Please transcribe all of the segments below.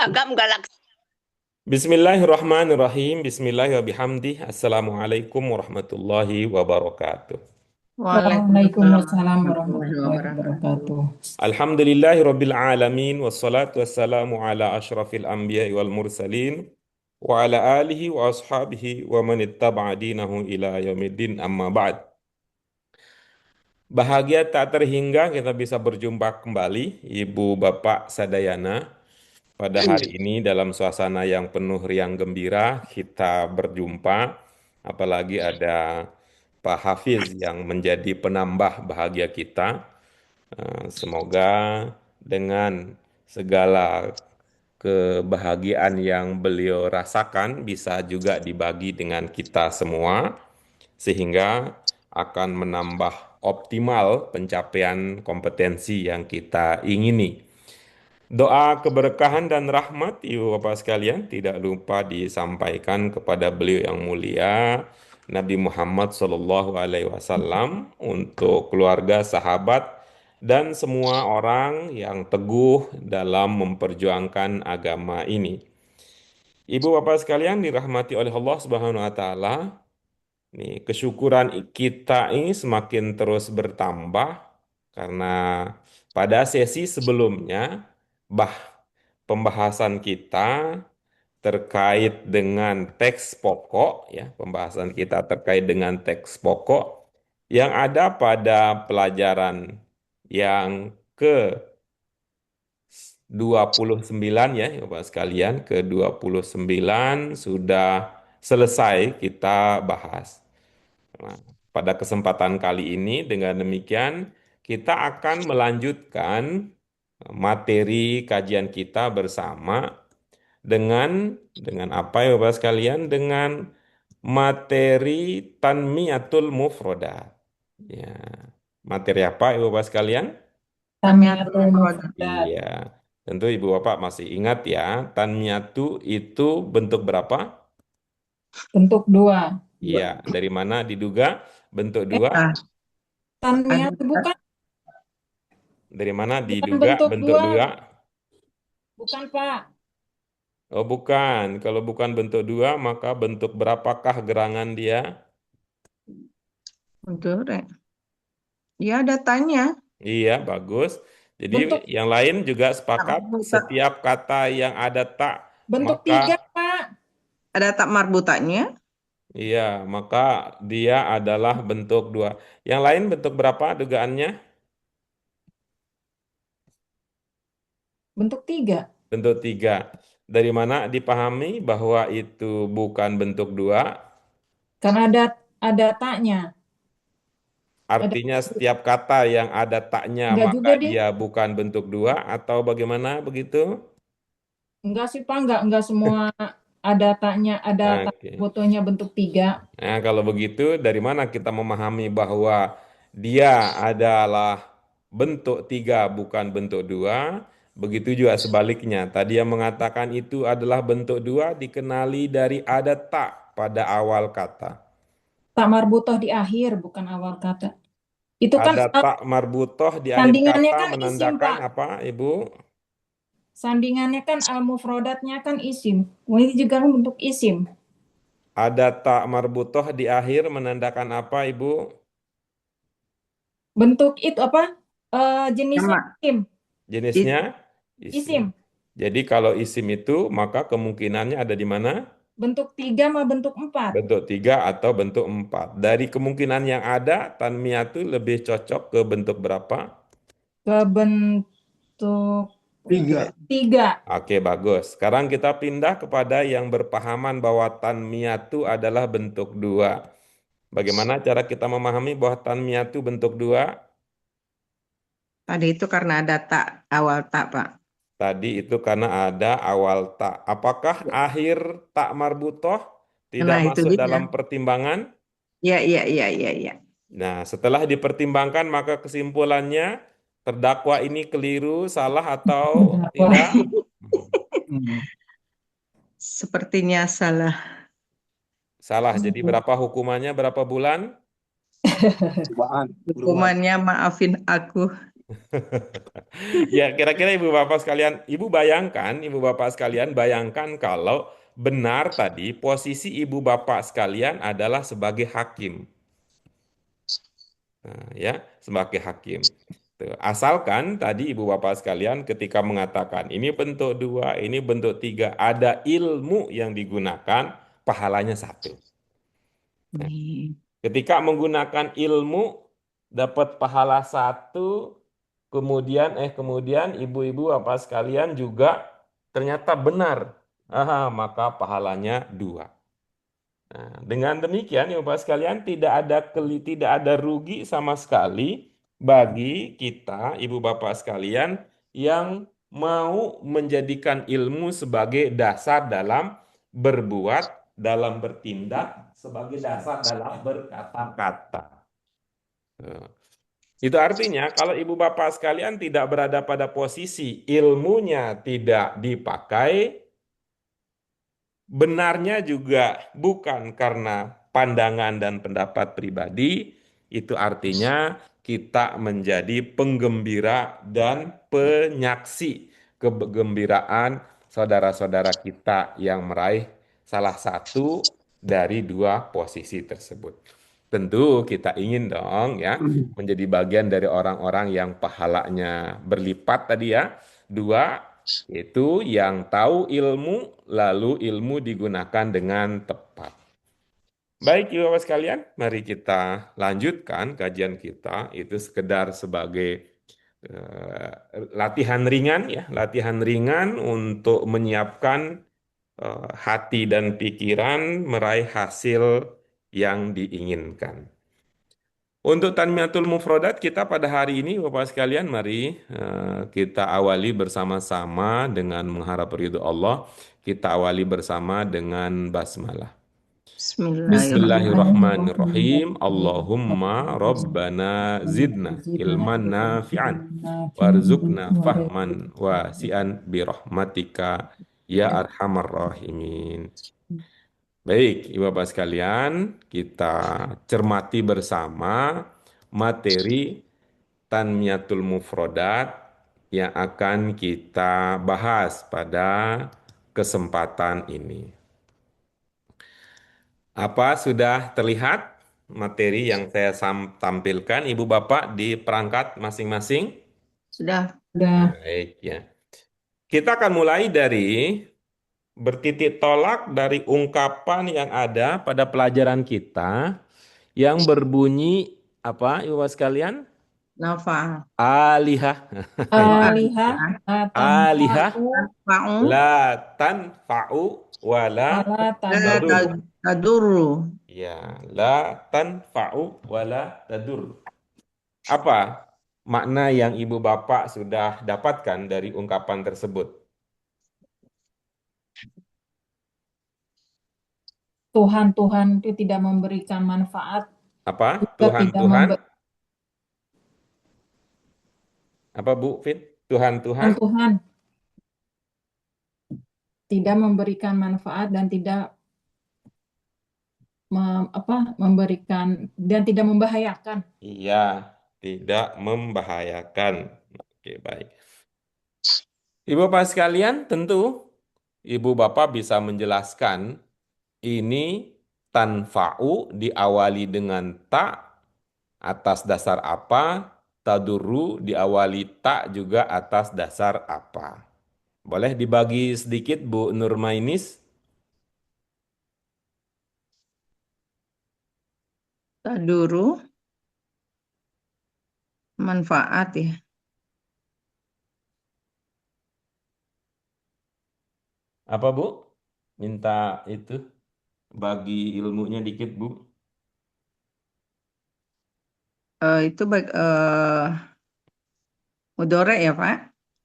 agak galak. Bismillahirrahmanirrahim. Bismillahirrahmanirrahim. Assalamualaikum warahmatullahi wabarakatuh. Waalaikumsalam Waalaikumsalam warahmatullahi warahmatullahi wabarakatuh. wabarakatuh. Alhamdulillahi rabbil alamin wassalatu wassalamu ala asyrafil anbiya'i wal mursalin wa ala alihi wa ashabihi wa man ittaba'a dinahu ila yaumiddin amma ba'd. Bahagia tak terhingga kita bisa berjumpa kembali Ibu Bapak Sadayana pada hari ini dalam suasana yang penuh riang gembira kita berjumpa, apalagi ada Pak Hafiz yang menjadi penambah bahagia kita. Semoga dengan segala kebahagiaan yang beliau rasakan bisa juga dibagi dengan kita semua, sehingga akan menambah optimal pencapaian kompetensi yang kita ingini. Doa keberkahan dan rahmat Ibu Bapak sekalian tidak lupa disampaikan kepada beliau yang mulia Nabi Muhammad SAW untuk keluarga, sahabat, dan semua orang yang teguh dalam memperjuangkan agama ini. Ibu Bapak sekalian dirahmati oleh Allah Subhanahu wa taala. Nih, kesyukuran kita ini semakin terus bertambah karena pada sesi sebelumnya bah pembahasan kita terkait dengan teks pokok ya, pembahasan kita terkait dengan teks pokok yang ada pada pelajaran yang ke 29 ya, Bapak sekalian, ke 29 sudah selesai kita bahas. Nah, pada kesempatan kali ini, dengan demikian, kita akan melanjutkan materi kajian kita bersama dengan apa ya Bapak sekalian? Dengan materi Tanmiyatul Mufrodat. Ya, materi apa Ibu Bapak sekalian? Tamiyatul Tamiyatul mufradat. Iya, tentu Ibu Bapak masih ingat ya, Tanmiyatu itu bentuk berapa? Bentuk dua. Iya, dari mana diduga bentuk Eh, dua? Ah, tanmiyat ada bukan Dari mana bukan diduga bentuk bentuk dua, dua? bukan Pak. Oh bukan, kalau bukan bentuk dua, maka bentuk berapakah gerangan dia? udah, Rek. Ya, datanya. Iya, bagus. Jadi Bentuk yang lain juga sepakat, Tak setiap kata yang ada tak, bentuk maka tiga Pak. Ada tak marbutanya. iya, maka dia adalah bentuk dua. Yang lain bentuk berapa dugaannya? Bentuk tiga. Bentuk tiga. Dari mana dipahami bahwa itu bukan bentuk dua? Karena ada taknya. Ada Artinya setiap kata yang ada taknya enggak maka juga deh. dia bukan bentuk dua atau bagaimana begitu? Enggak sih Pak, enggak semua ada taknya, ada tak Oke. fotonya bentuk tiga. Nah, kalau begitu dari mana kita memahami bahwa dia adalah bentuk tiga bukan bentuk dua? Begitu juga sebaliknya. Tadi yang mengatakan itu adalah bentuk dua dikenali dari ada tak pada awal kata. Tak marbutoh di akhir, bukan awal kata. Itu kan Ada tak marbutoh di akhir sandingannya kata kan isim menandakan Pak. apa, Ibu? Sandingannya kan al-mufrodatnya kan isim. Wah, ini juga kan bentuk isim. Ada tak marbutoh di akhir menandakan apa, Ibu? Bentuk itu apa? Jenisnya Sama. isim. Jenisnya It, isim. Isim. Jadi kalau isim itu maka kemungkinannya ada di mana? Bentuk tiga sama bentuk empat. Bentuk tiga atau bentuk empat. Dari kemungkinan yang ada, tanmiyatu lebih cocok ke bentuk berapa? Ke bentuk tiga. tiga. Oke, bagus. Sekarang kita pindah kepada yang berpahaman bahwa tanmiyatu adalah bentuk dua. Bagaimana cara kita memahami bahwa tanmiyatu bentuk dua? Tadi itu karena ada tak awal tak, Pak. Tadi itu karena ada awal tak. Apakah akhir tak marbutoh tidak Nah, itu masuk dia. dalam pertimbangan? Ya, ya, ya, ya, ya. Nah, setelah dipertimbangkan maka kesimpulannya terdakwa ini keliru, salah atau Terdakwa. tidak? Sepertinya salah. Salah. Jadi berapa hukumannya? Berapa bulan? Hukumannya maafin aku. Ya, kira-kira ibu bapak sekalian, ibu bapak sekalian bayangkan kalau benar tadi posisi ibu bapak sekalian adalah sebagai hakim. Nah, ya, sebagai hakim. Tuh. Asalkan tadi ibu bapak sekalian ketika mengatakan ini bentuk dua, ini bentuk tiga, ada ilmu yang digunakan, pahalanya satu. Nah, Ini. ketika menggunakan ilmu dapat pahala satu, kemudian ibu-ibu apa sekalian juga ternyata benar. Maka pahalanya dua. Nah, dengan demikian ya Bapak sekalian tidak ada rugi sama sekali bagi kita Ibu Bapak sekalian yang mau menjadikan ilmu sebagai dasar dalam berbuat, dalam bertindak, sebagai dasar dalam berkata-kata. Nah, itu artinya kalau ibu bapak sekalian tidak berada pada posisi ilmunya tidak dipakai, benarnya juga bukan karena pandangan dan pendapat pribadi, itu artinya kita menjadi penggembira dan penyaksi kegembiraan saudara-saudara kita yang meraih salah satu dari dua posisi tersebut. Tentu kita ingin dong ya menjadi bagian dari orang-orang yang pahalanya berlipat tadi ya. Dua, itu yang tahu ilmu, lalu ilmu digunakan dengan tepat. Baik, Ibu Bapak sekalian, mari kita lanjutkan kajian kita. Itu sekedar sebagai eh, latihan ringan ya, latihan ringan untuk menyiapkan hati dan pikiran meraih hasil yang diinginkan. Untuk Tanmiyatul Mufrodat kita pada hari ini Bapak sekalian mari kita awali bersama-sama dengan mengharap ridho Allah. Kita awali bersama dengan basmalah. Bismillahirrahmanirrahim. Bismillahirrahmanirrahim. Allahumma Rabbana zidna ilman nafi'an warzuqna fahman wasi'an birahmatika ya arhamar rahimin. Baik, Ibu Bapak sekalian, kita cermati bersama materi Tanmiyatul Mufrodat yang akan kita bahas pada kesempatan ini. Apa sudah terlihat materi yang saya tampilkan, Ibu Bapak, di perangkat masing-masing? Sudah. Udah. Baik, ya. Kita akan mulai dari bertitik tolak dari ungkapan yang ada pada pelajaran kita yang berbunyi apa, Ibu Bapak sekalian? Nafa. Alihah. Ya. Oh, Alihah aliyah. Alihah tanfa'u la Fa'u. tanfa'u wala wala tadur. tadurru. Taduru. Ya, la tanfa'u wala tadur. Apa makna yang ibu bapak sudah dapatkan dari ungkapan tersebut? Tuhan itu tidak memberikan manfaat, Apa? juga tidak Tuhan-Tuhan? Apa Bu Fit? Tuhan-Tuhan? Tuhan tidak memberikan manfaat dan tidak memberikan dan tidak membahayakan. Iya, tidak membahayakan. Oke, baik. Ibu bapak sekalian, tentu ibu bapak bisa menjelaskan ini tanfa'u diawali dengan tak atas dasar apa, taduru diawali tak juga atas dasar apa. Boleh dibagi sedikit Bu Nurmainis? Taduru. Manfaat ya. Apa Bu? Minta itu bagi ilmunya dikit Bu. Itu baik mudore ya, Pak?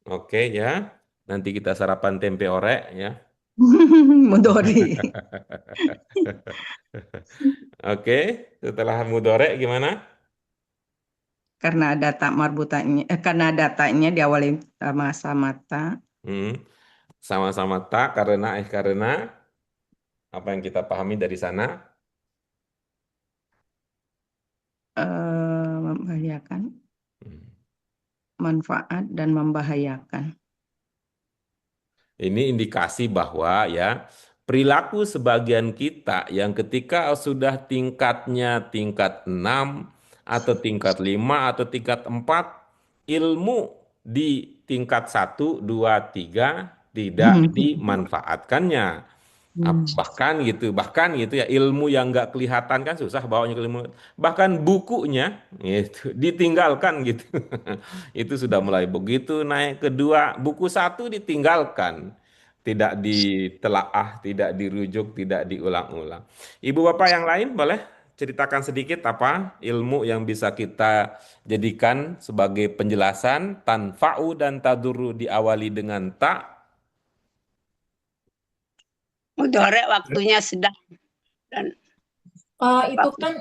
Oke ya. Nanti kita sarapan tempe orek ya. Mudori. Oke, setelah mudorek gimana? Karena ada tak marbutannya, karena ada taknya diawali sama mata. Hmm, sama-sama tak karena apa yang kita pahami dari sana? Membahayakan. Hmm. manfaat dan membahayakan. Ini indikasi bahwa ya perilaku sebagian kita yang ketika sudah tingkatnya tingkat 6 atau tingkat 5 atau tingkat 4 ilmu di tingkat 1, 2, 3 tidak dimanfaatkannya. Bahkan gitu ya ilmu yang nggak kelihatan kan susah bawanya ke ilmu, bahkan bukunya itu ditinggalkan gitu. Itu sudah mulai begitu naik kedua, buku satu ditinggalkan, tidak ditelaah, tidak dirujuk, tidak diulang-ulang. Ibu bapak yang lain boleh ceritakan sedikit apa ilmu yang bisa kita jadikan sebagai penjelasan tanfa'u dan tadurru diawali dengan ta. Mudhari waktunya sedang dan Itu waktu kan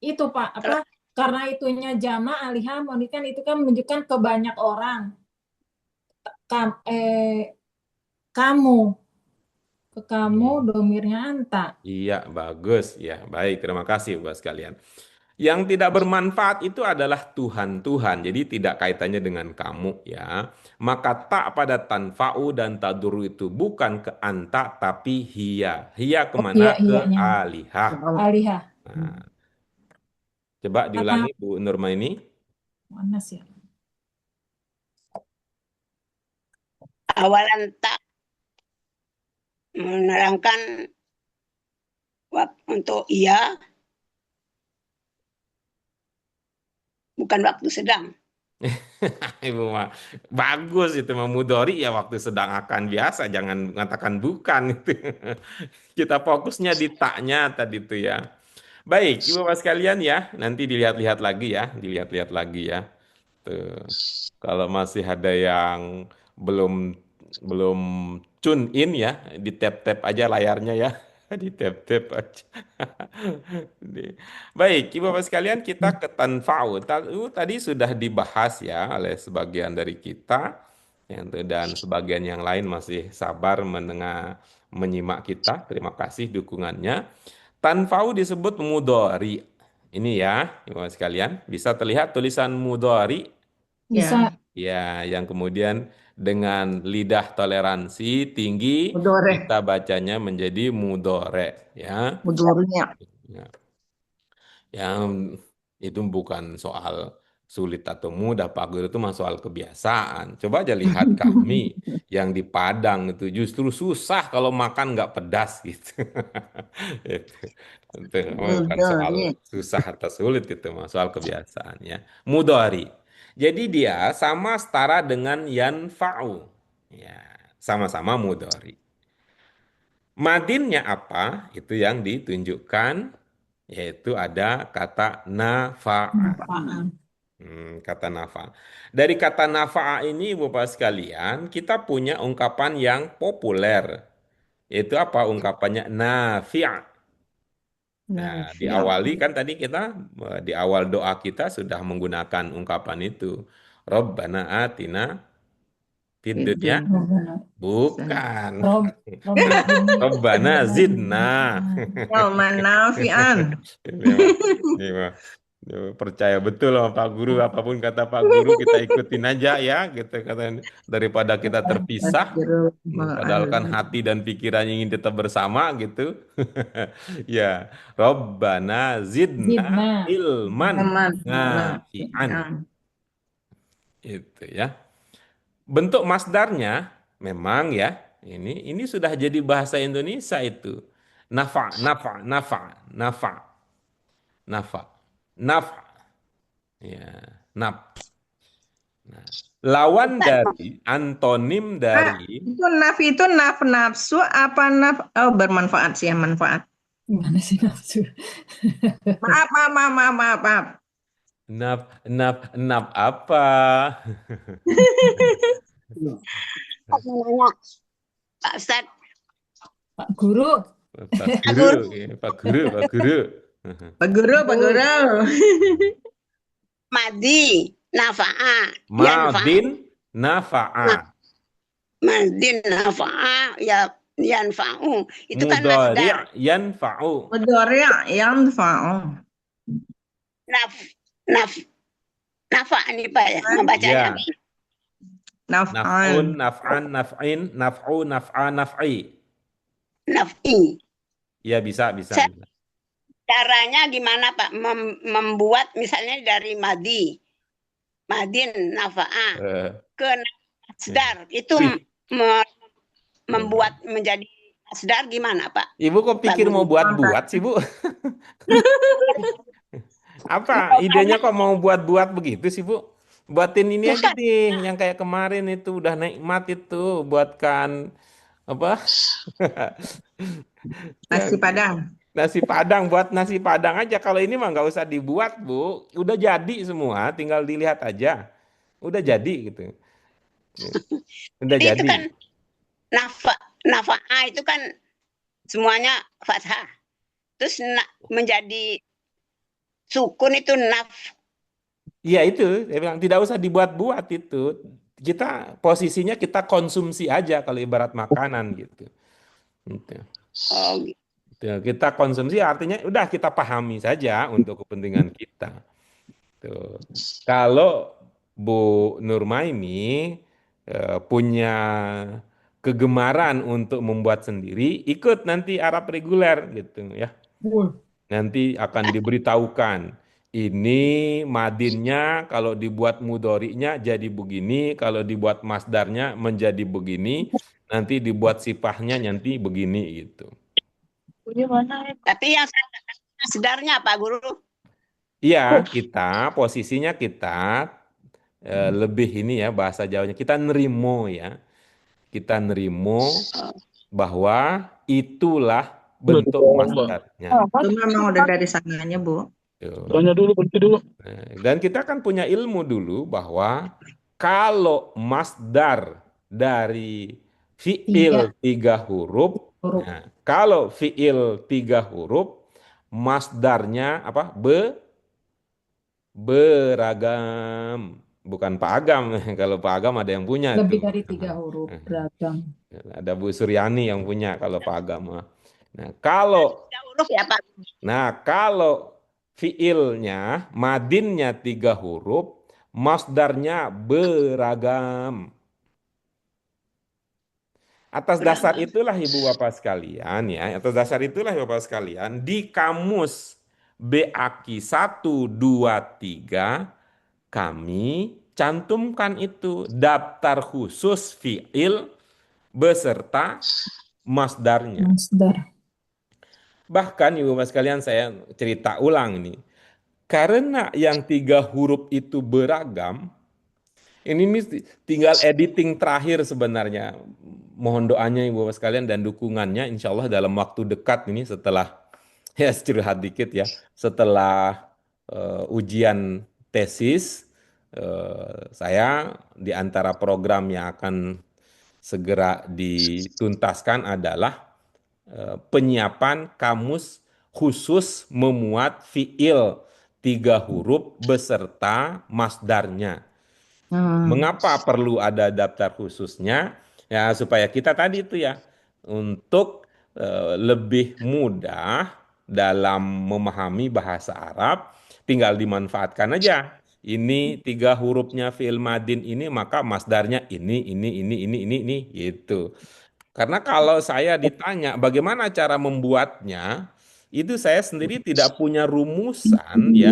itu Pak apa karena itunya jama alihah kan itu kan menunjukkan ke banyak orang. Kamu ke kamu domirnya anta. Iya, bagus. Ya, baik. Terima kasih, Bapak sekalian. Yang tidak bermanfaat itu adalah Tuhan-Tuhan. Jadi tidak kaitannya dengan kamu, ya. Maka tak pada tanfa'u dan taduru itu bukan ke anta, tapi hiya. Hiya kemana? Iya, Ke iyanya. alihah. Alihah. Nah, coba Karena diulangi, Bu Nurmaini. mana sih? awalan tak menerangkan untuk iya bukan waktu sedang. Ibu mah bagus itu mah mudhari ya waktu sedang akan biasa, jangan mengatakan bukan itu. Kita fokusnya di taknya tadi itu ya. Baik, Ibu Bapak sekalian ya, nanti dilihat-lihat lagi ya, dilihat-lihat lagi ya. Tuh. Kalau masih ada yang belum belum tune in ya, di tap-tap aja layarnya ya. Di tap-tap aja. Baik, Ibu Bapak sekalian, kita ke tanfa'u. Tadi sudah dibahas ya oleh sebagian dari kita, dan sebagian yang lain masih sabar menyimak kita. Terima kasih dukungannya. Tanfa'u disebut mudhari. Ini ya, Ibu Bapak sekalian, bisa terlihat tulisan mudhari Bisa ya, yang kemudian dengan lidah toleransi tinggi Mudore, kita bacanya menjadi mudhore ya. mudornya. Ya. Yang itu bukan soal sulit atau mudah, Pak Guru, itu mah soal kebiasaan. Coba aja lihat kami yang di Padang itu justru susah kalau makan nggak pedas gitu. Itu bukan soal Mudore. susah atau sulit gitu, mah soal kebiasaan ya. Mudhari. Jadi dia sama setara dengan yanfa'u. Ya, sama-sama mudhari. Madinnya apa? Itu yang ditunjukkan, yaitu ada kata nafa'a. manfaat. Kata nafa'a. Dari kata nafa'a ini, Bapak sekalian, kita punya ungkapan yang populer. Yaitu apa ungkapannya? Nafi'a. Nah, Nafi'ah. diawali kan tadi kita, di awal doa kita sudah menggunakan ungkapan itu. Rabbana atina fid dunya. Itu. Bukan. Rabbana Robbana zidna. Yauman nafi'an. Ini mah percaya betul sama Pak Guru, apapun kata Pak Guru kita ikutin aja ya gitu kata, daripada kita terpisah, padahal kan hati dan pikirannya ingin tetap bersama gitu. Ya, Rabbana zidna Zidna. ilman Aman. nafi'an. Nafi'an. Itu ya. Bentuk masdarnya memang ya, ini sudah jadi bahasa Indonesia itu. Nafa, nafa, nafa, nafa, nafa, nafa. Ya, naf. Nah, lawan dari antonim dari Itu nafi itu nafsu apa bermanfaat sih ya manfaat. Gimana sih nafsu? Maaf. naf, naf, naf apa? Aku nanya, Pak Ustadz, Pak Guru. Pak Guru, ya, Pak Guru, Pak Guru. Pak Guru. madi, nafa'a, Madin nafa'a. madin, nafa'a, ya yanfa'u. Itu kan Mudhari' masdar. yanfa'u. Mudhari' yanfa'u. Naf, naf, nafa nih Pak ya, membacanya. Ya. Naf'un, Naf'an. naf'an, naf'in, naf'u, naf'a, naf'i. Naf'i. Ya bisa. Caranya gimana Pak? Membuat misalnya dari madi, madin, nafa'a Eh, ke masdar. Itu Wih, membuat menjadi masdar gimana Pak? Ibu kok Pak pikir mau Guru. buat-buat sih, Bu? Apa idenya kok mau buat-buat begitu sih, Bu? Buatin ini aja Bukan. deh, yang kayak kemarin itu udah nikmat itu, buatkan apa? Ya, Nasi Padang. nasi Padang, buat nasi Padang aja. Kalau ini mah nggak usah dibuat, Bu. Udah jadi semua, tinggal dilihat aja. Udah jadi gitu. Udah Jadi itu jadi. kan nafa'a itu kan semuanya fathah. Terus menjadi sukun itu Iya itu, saya bilang tidak usah dibuat-buat itu. Kita posisinya kita konsumsi aja kalau ibarat makanan gitu. Gitu. oh, Gitu. Kita konsumsi artinya udah kita pahami saja untuk kepentingan kita. Tuh. Kalau Bu Nurmaini punya kegemaran untuk membuat sendiri, ikut nanti Arab reguler gitu ya. Nanti akan diberitahukan ini madinnya kalau dibuat mudorinya jadi begini, kalau dibuat masdarnya menjadi begini, nanti dibuat sifahnya nanti begini gitu. tapi yang sedarnya Pak Guru. Iya, kita posisinya kita lebih ini ya bahasa Jawanya kita nerimo ya. Kita nerimo bahwa itulah bentuk masdarnya. Itu memang udah dari sananya, Bu. Tuh. Tanya dulu, berhenti dulu. Dan kita kan punya ilmu dulu bahwa kalau masdar dari fiil tiga huruf, nah, kalau fiil tiga huruf, masdarnya apa? Beragam. Bukan Pak Agam. Kalau Pak Agam ada yang punya Lebih tuh. dari 3 huruf beragam. Ada Bu Suryani yang punya kalau Pak Agam. Nah, kalau Huruf ya Pak. Kalau fiilnya, madinnya tiga huruf, masdarnya beragam. Atas dasar itulah Ibu Bapak sekalian ya, atas dasar itulah Ibu Bapak sekalian, di kamus BAKI 123 kami cantumkan itu daftar khusus fiil beserta masdarnya. Masdar. Bahkan Ibu Bapak sekalian saya cerita ulang ini. Karena yang tiga huruf itu beragam, ini tinggal editing terakhir sebenarnya. Mohon doanya Ibu Bapak sekalian dan dukungannya insya Allah dalam waktu dekat ini setelah, ya curhat dikit ya, setelah ujian tesis, saya di antara program yang akan segera dituntaskan adalah penyiapan kamus khusus memuat fiil tiga huruf beserta masdarnya. Mengapa perlu ada daftar khususnya? Ya supaya kita tadi itu ya untuk lebih mudah dalam memahami bahasa Arab, tinggal dimanfaatkan aja. Ini tiga hurufnya fiil madin ini maka masdarnya ini gitu. Karena kalau saya ditanya bagaimana cara membuatnya, itu saya sendiri tidak punya rumusan ya.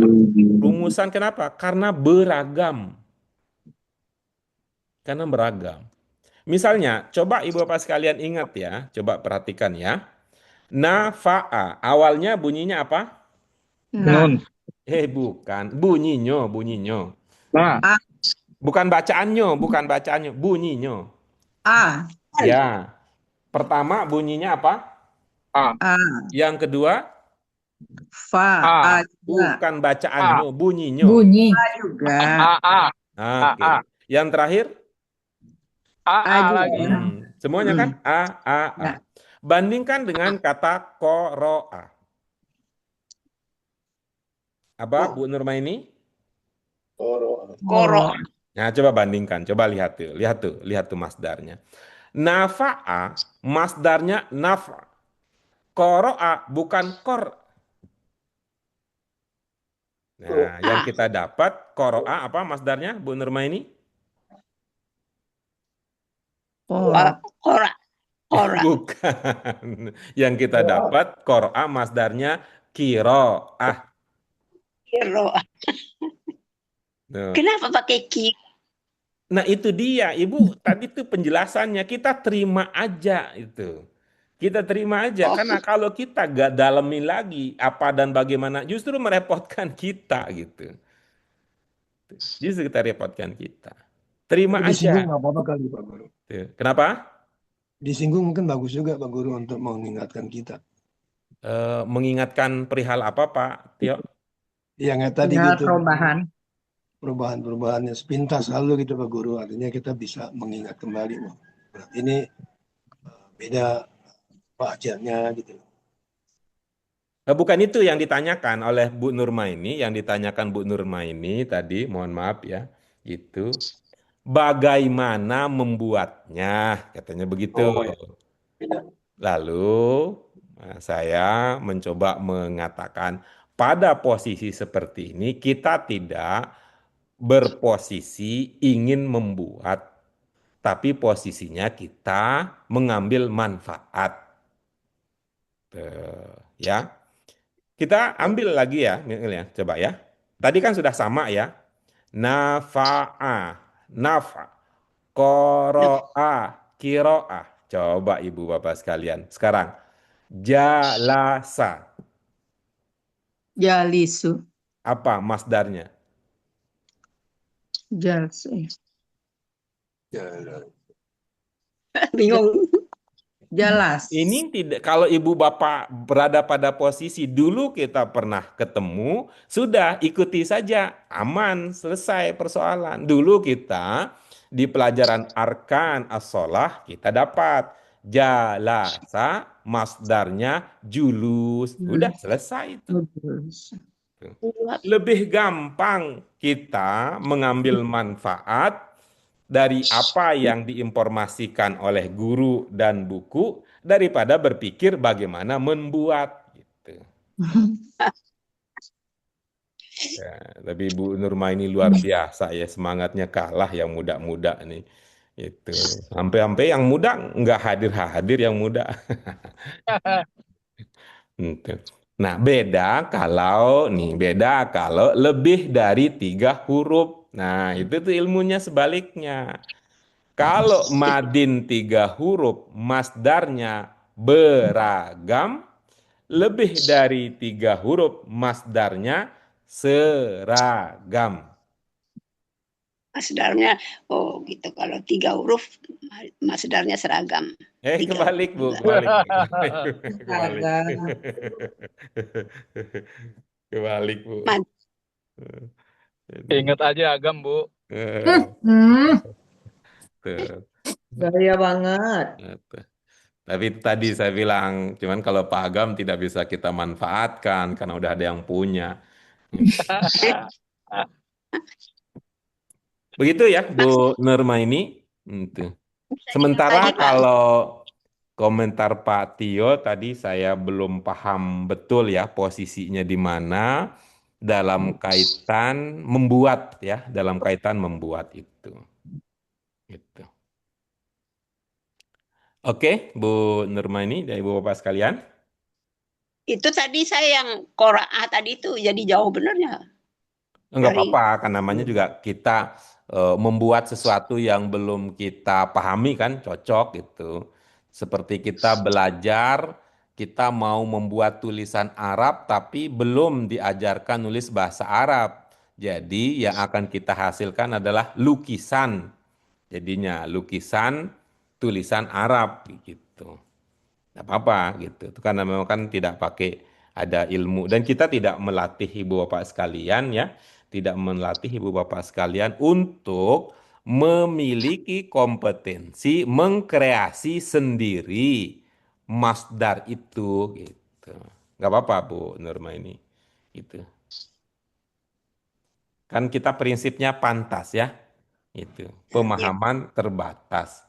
Rumusan kenapa? Karena beragam. Karena beragam. Misalnya, coba Ibu Bapak sekalian ingat ya, coba perhatikan ya. Nafa'a, awalnya bunyinya apa? Nah, Nun. Bukan, bunyinya. Nah, Bukan bacaannya, bunyinya. A, Ya, pertama bunyinya apa? A, A, Yang kedua, Fa, A, A juga, bukan bacaannya, bunyinya. Bunyi. A juga, A, Oke. Yang terakhir, A juga. lagi. semuanya kan A. Ya. Bandingkan dengan kata koro'a. Apa Bu Nurmaini? Koro. Nah, coba bandingkan, coba lihat tuh masdarnya. Nafa'a, masdarnya nafa. Koro'a bukan kor. Nah, yang kita dapat koro'a apa masdarnya Bu Nurmaini? Oh, Kora. Kora. Bukan. Yang kita dapat qoro'a masdarnya kiro'ah. Kiro. Tuh. Kenapa pakai ki? Nah itu dia, Ibu tadi tuh penjelasannya, kita terima aja itu. Kita terima aja, Oh, karena kalau kita gak dalemin lagi apa dan bagaimana, justru merepotkan kita gitu. Justru kita repotkan kita. Terima Tapi disinggung aja. nggak apa-apa kali Pak Guru. Tuh. Kenapa? Disinggung mungkin bagus juga Pak Guru untuk mengingatkan kita. Mengingatkan perihal apa Pak Tio? Yang kayak tadi tinggal gitu, perubahan. perubahan-perubahannya sepintas selalu gitu Pak Guru. Artinya kita bisa mengingat kembali. Oh, berarti ini beda pelajarnya gitu. Bukan itu yang ditanyakan oleh Bu Nurma ini, yang ditanyakan Bu Nurma ini tadi, mohon maaf ya, itu bagaimana membuatnya, katanya begitu. Oh ya, beda. Lalu saya mencoba mengatakan pada posisi seperti ini kita tidak berposisi ingin membuat, tapi posisinya kita mengambil manfaat. Ya. Kita ambil lagi ya, coba ya. Tadi kan sudah sama ya. Nafa'a, nafa, qoro'a, kiro'ah. Coba Ibu Bapak sekalian. Sekarang, jalasa. Jalisu. Apa masdarnya? Jalsu. Ya, bingung. Jelas. Ini tidak, kalau Ibu Bapak berada pada posisi dulu kita pernah ketemu, sudah ikuti saja, aman, selesai persoalan. Dulu kita di pelajaran arkan as-sholah kita dapat jalasa, masdarnya julus, udah selesai itu. Lebih gampang kita mengambil manfaat dari apa yang diinformasikan oleh guru dan buku daripada berpikir bagaimana membuat gitu. Ya, tapi Bu Nurma ini luar biasa ya, semangatnya kalah yang muda-muda nih. Itu sampai-sampai yang muda nggak hadir-hadir yang muda. Gitu. Nah, beda kalau lebih dari 3 huruf. Nah, itu tuh ilmunya sebaliknya. Kalau madin 3 huruf, masdarnya beragam, lebih dari 3 huruf, masdarnya seragam. Masdarnya, oh gitu. Kalau 3 huruf, masdarnya seragam. 3 Kebalik Bu, huruf. kebalik. Kebalik. Agak. Kebalik Bu. Man- Ingat aja agam, Bu. Tuh. Gaya banget. Gitu. Tapi itu tadi saya bilang, cuman kalau Pak Agam tidak bisa kita manfaatkan karena udah ada yang punya. Begitu ya, Bu Nurma ini. Itu. Sementara Tadi, Pak. kalau komentar Pak Tio tadi saya belum paham betul ya posisinya di mana dalam kaitan membuat ya, dalam kaitan membuat itu. Gitu. Oke, Bu Nurma ini dan Ibu Bapak sekalian. Itu tadi saya yang Qura'ah tadi itu jadi jauh benernya. Enggak Dari apa-apa, kan namanya juga kita membuat sesuatu yang belum kita pahami kan cocok gitu. Seperti kita belajar, kita mau membuat tulisan Arab tapi belum diajarkan nulis bahasa Arab. Jadi yang akan kita hasilkan adalah lukisan. Jadinya lukisan tulisan Arab gitu. Tidak apa-apa gitu. Itu karena memang kan tidak pakai ada ilmu dan kita tidak melatih ibu bapak sekalian ya, tidak melatih ibu bapak sekalian untuk memiliki kompetensi mengkreasi sendiri masdar itu gitu. Nggak apa-apa Bu Nurma ini gitu. Kan kita prinsipnya pantas ya. Itu. Pemahaman terbatas.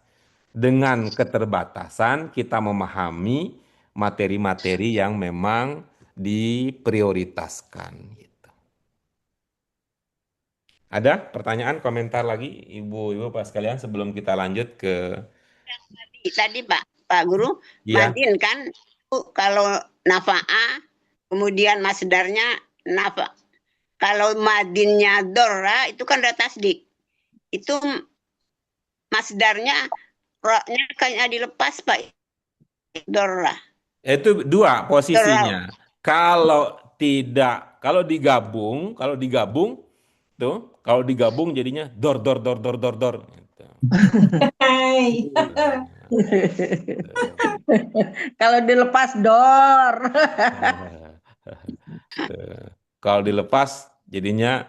Dengan keterbatasan kita memahami materi-materi yang memang diprioritaskan gitu. Ada pertanyaan, komentar lagi Ibu-ibu Pak sekalian sebelum kita lanjut ke Tadi Pak Guru, Ya, madin kan kalau nafa'ah, kemudian masdarnya nafa. Kalau madinnya dora itu kan udah tasdik. Itu masdarnya roknya kayaknya dilepas Pak. Dora. itu dua Dora. posisinya. Kalau digabung tuh, kalau digabung jadinya dor dor dor dor dor dor. Gitu. Hai. Kalau dilepas dor. Tuh. Kalau dilepas jadinya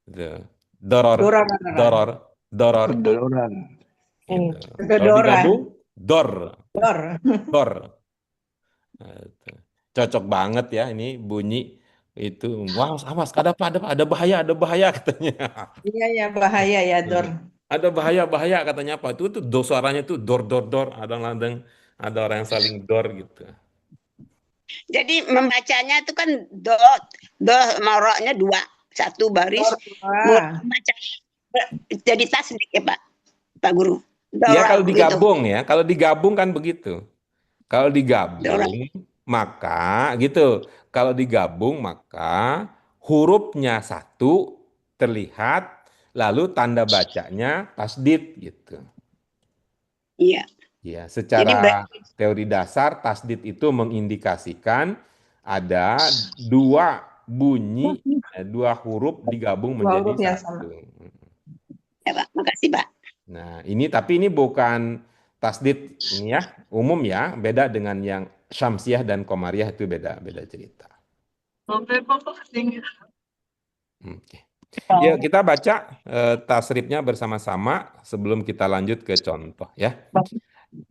tuh, doror, Doror. doror, doror. Doloran. Gitu. Kalau Dodora. digabung, dor, Dor. dor. Gitu. Cocok banget ya ini bunyi itu. Wah, awas, ada bahaya katanya. Iya ya bahaya ya dor. Ada bahaya katanya apa? Itu suaranya tuh dor dor dor, ada orang yang saling dor gitu. Jadi membacanya itu kan do sama roknya dua, satu baris. Wah. Membacanya jadi tasdik ya Pak Guru. Ya Dora kalau gitu. digabung ya, kalau digabung kan begitu. Kalau Dora. digabung maka gitu. Kalau digabung maka hurufnya satu terlihat, lalu tanda bacanya tasdid gitu. Iya. Ya, Jadi secara teori dasar tasdid itu mengindikasikan ada dua bunyi, dua huruf digabung Dua menjadi huruf yang sama. satu. ya Pak, makasih Pak. Nah, tapi ini bukan tasdid ini ya, umum ya, beda dengan yang Syamsiah dan Komariah itu beda cerita. Oke. Ya, kita baca tasrifnya bersama-sama sebelum kita lanjut ke contoh ya.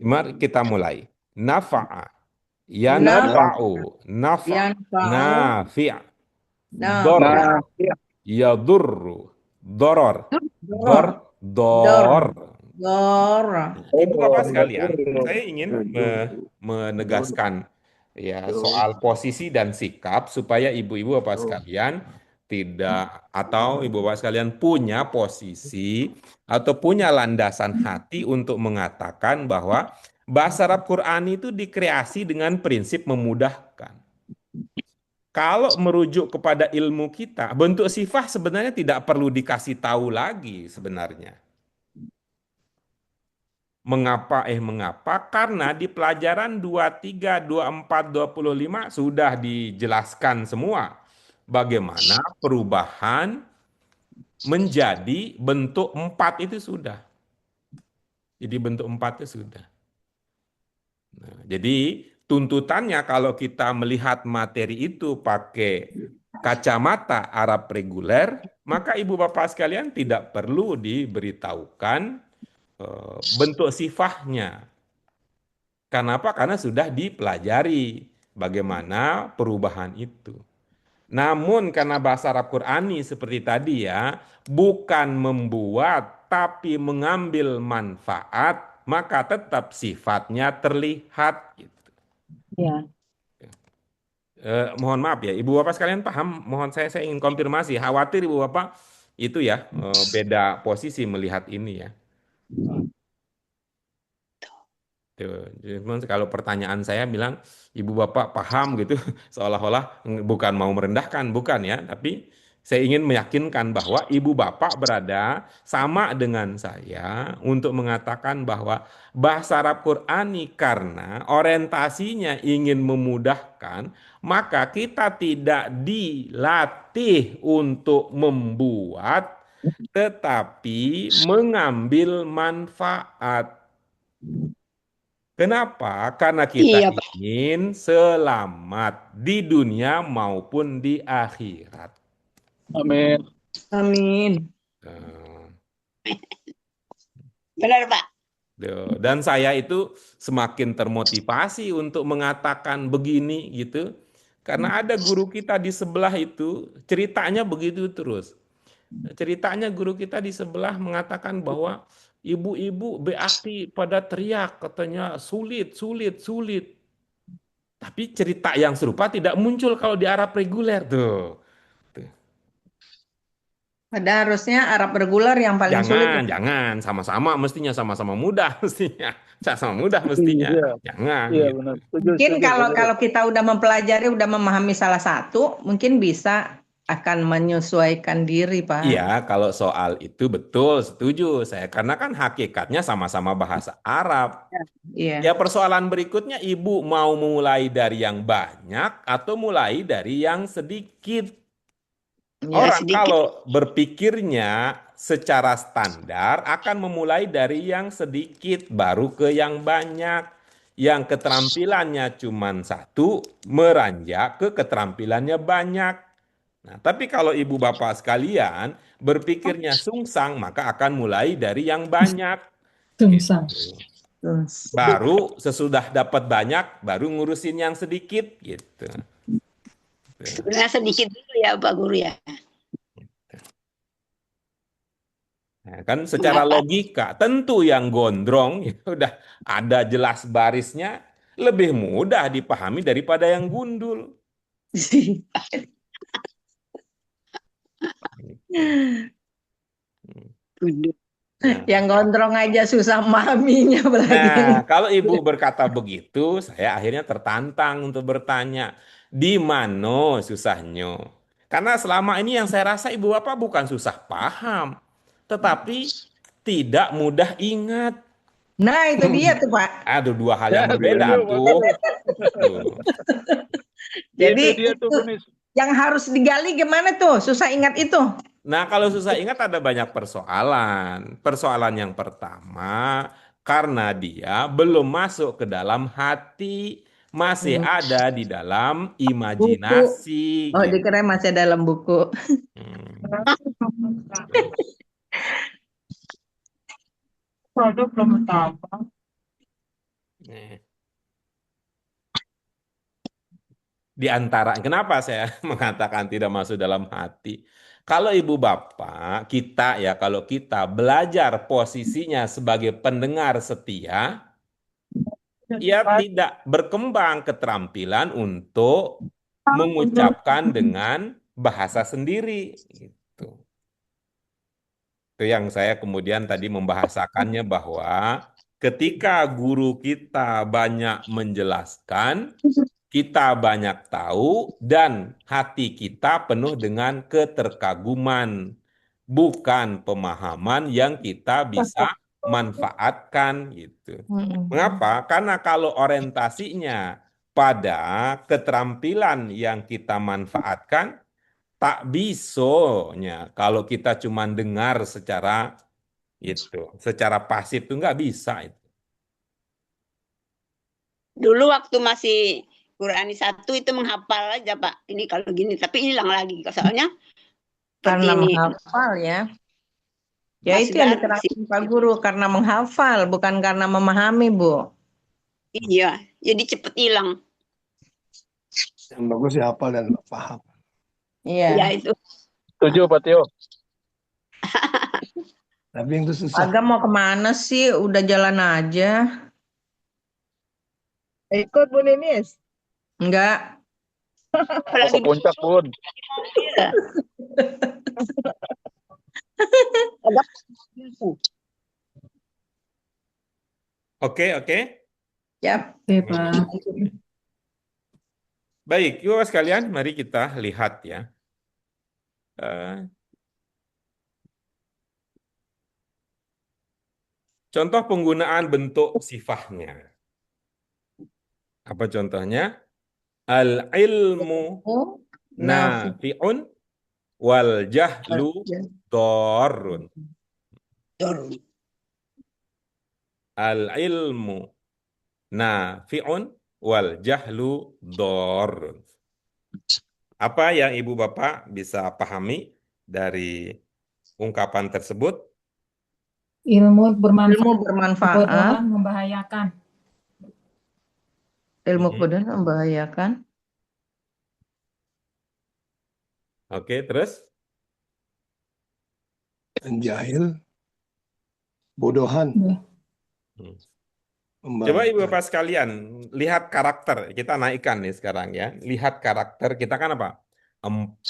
Mari kita mulai. Nafa'a, yanfa'u, nafa', Yang fa'u. nafi', Nah. dor, yadurru, doror, Dor. dor. Dor. Ibu Bapak sekalian, saya ingin menegaskan ya soal posisi dan sikap supaya ibu-ibu Bapak sekalian tidak atau ibu Bapak sekalian punya posisi atau punya landasan hati untuk mengatakan bahwa bahasa Arab Qur'ani itu dikreasi dengan prinsip memudahkan. Kalau merujuk kepada ilmu kita, bentuk sifat sebenarnya tidak perlu dikasih tahu lagi sebenarnya. Mengapa? Karena di pelajaran 23, 24, 25 sudah dijelaskan semua bagaimana perubahan menjadi bentuk 4 itu sudah. Jadi bentuk 4 itu sudah. Nah, jadi tuntutannya kalau kita melihat materi itu pakai kacamata Arab reguler, maka ibu bapak sekalian tidak perlu diberitahukan bentuk sifatnya. Kenapa? Karena sudah dipelajari bagaimana perubahan itu. Namun karena bahasa Arab Qur'ani seperti tadi ya, bukan membuat tapi mengambil manfaat, maka tetap sifatnya terlihat gitu. Ya. Mohon maaf ya, Ibu Bapak sekalian paham? Mohon saya ingin konfirmasi. Khawatir Ibu Bapak itu ya beda posisi melihat ini ya. Tuh, kalau pertanyaan saya bilang ibu bapak paham gitu, seolah-olah bukan mau merendahkan, bukan ya, tapi saya ingin meyakinkan bahwa ibu bapak berada sama dengan saya untuk mengatakan bahwa bahasa Arab Qur'ani karena orientasinya ingin memudahkan, maka kita tidak dilatih untuk membuat, tetapi mengambil manfaat. Kenapa? Karena kita Iya Pak. ingin selamat di dunia maupun di akhirat. Amin. Amin. Nah, Benar Pak. dan saya itu semakin termotivasi untuk mengatakan begini gitu. Karena ada guru kita di sebelah itu ceritanya begitu terus. Ceritanya guru kita di sebelah mengatakan bahwa ibu-ibu beakti pada teriak katanya sulit. Tapi cerita yang serupa tidak muncul kalau di Arab reguler tuh. Pada harusnya Arab regular yang paling sulit. Jangan, sama-sama mestinya, sama-sama mudah mestinya. Sama-sama mudah mestinya. Iya, Jangan iya gitu. benar. Setuju, Mungkin setuju, kalau benar. kalau kita udah mempelajari, udah memahami salah satu, mungkin bisa akan menyesuaikan diri, Pak. Iya, kalau soal itu betul, setuju saya. Karena kan hakikatnya sama-sama bahasa Arab. Iya. Ya persoalan berikutnya, Ibu mau mulai dari yang banyak atau mulai dari yang sedikit? Iya. Orang sedikit. kalau berpikirnya secara standar akan memulai dari yang sedikit, baru ke yang banyak. Yang keterampilannya cuma satu, meranjak ke keterampilannya banyak. Nah, tapi kalau ibu bapak sekalian berpikirnya sungsang, maka akan mulai dari yang banyak. Sungsang. Gitu. Terus. Baru sesudah dapat banyak, baru ngurusin yang sedikit gitu. Sebenarnya sedikit dulu ya Pak Guru ya. Nah, kan secara logika tentu yang gondrong ya udah ada jelas barisnya, lebih mudah dipahami daripada yang gundul. Nah, Yang gondrong aja susah memahaminya, apalagi yang nah, kalau ibu berkata begitu, saya akhirnya tertantang untuk bertanya, di mana susahnya? Karena selama ini yang saya rasa ibu bapak bukan susah paham, tetapi tidak mudah ingat. Nah, itu dia tuh, Pak. Aduh, dua hal yang Ya, berbeda setuju, tuh. Tuh. Jadi Itu dia tuh, Bunis. yang harus digali gimana tuh? Susah ingat itu. Nah, kalau susah ingat ada banyak persoalan. Persoalan yang pertama, karena dia belum masuk ke dalam hati, masih ada di dalam imajinasi. Oh, Gitu. dikira masih dalam buku. Hmm. Produk belum apa. Nih. Di antara, kenapa saya mengatakan tidak masuk dalam hati? Kalau ibu bapak, kita ya, kalau kita belajar posisinya sebagai pendengar setia, ya tidak berkembang keterampilan untuk mengucapkan dengan bahasa sendiri. Gitu. Itu yang saya kemudian tadi membahasakannya bahwa ketika guru kita banyak menjelaskan, kita banyak tahu dan hati kita penuh dengan keterkaguman, bukan pemahaman yang kita bisa manfaatkan gitu. Mengapa? Karena kalau orientasinya pada keterampilan yang kita manfaatkan, tak bisonya kalau kita cuma dengar secara secara pasif itu nggak bisa itu. Dulu waktu masih Qurani 1 itu menghafal aja Pak. Ini kalau gini, tapi hilang lagi. Soalnya Karena seperti ini. menghafal ya. Ya Masih itu yang baru sih. diterangkan Pak Guru, karena menghafal, bukan karena memahami, Bu. Iya, jadi cepet hilang. Yang bagus ya hafal dan paham. Iya. Ya itu. Setuju, Pak Tio. Tapi yang itu susah. Agak mau kemana sih? Udah jalan aja. Ikut Bu Ninis. Enggak. Mau ke puncak, Bun. Oke. Yap. Oke, Pak. Baik, Ibu sekalian, mari kita lihat ya. Contoh penggunaan bentuk sifahnya. Apa contohnya? Al-ilmu nafi'un wal jahlu dorun. Al-ilmu nafi'un wal jahlu dorun. Apa yang Ibu Bapak bisa pahami dari ungkapan tersebut? Ilmu bermanfaat. Ilmu bermanfaat. Kebodohan membahayakan. Ilmu kebodohan membahayakan. Oke, terus? Dan jahil, bodohan. Coba Ibu Bapak sekalian, lihat karakter. Kita naikkan nih sekarang ya. Lihat karakter kita kan apa? 4,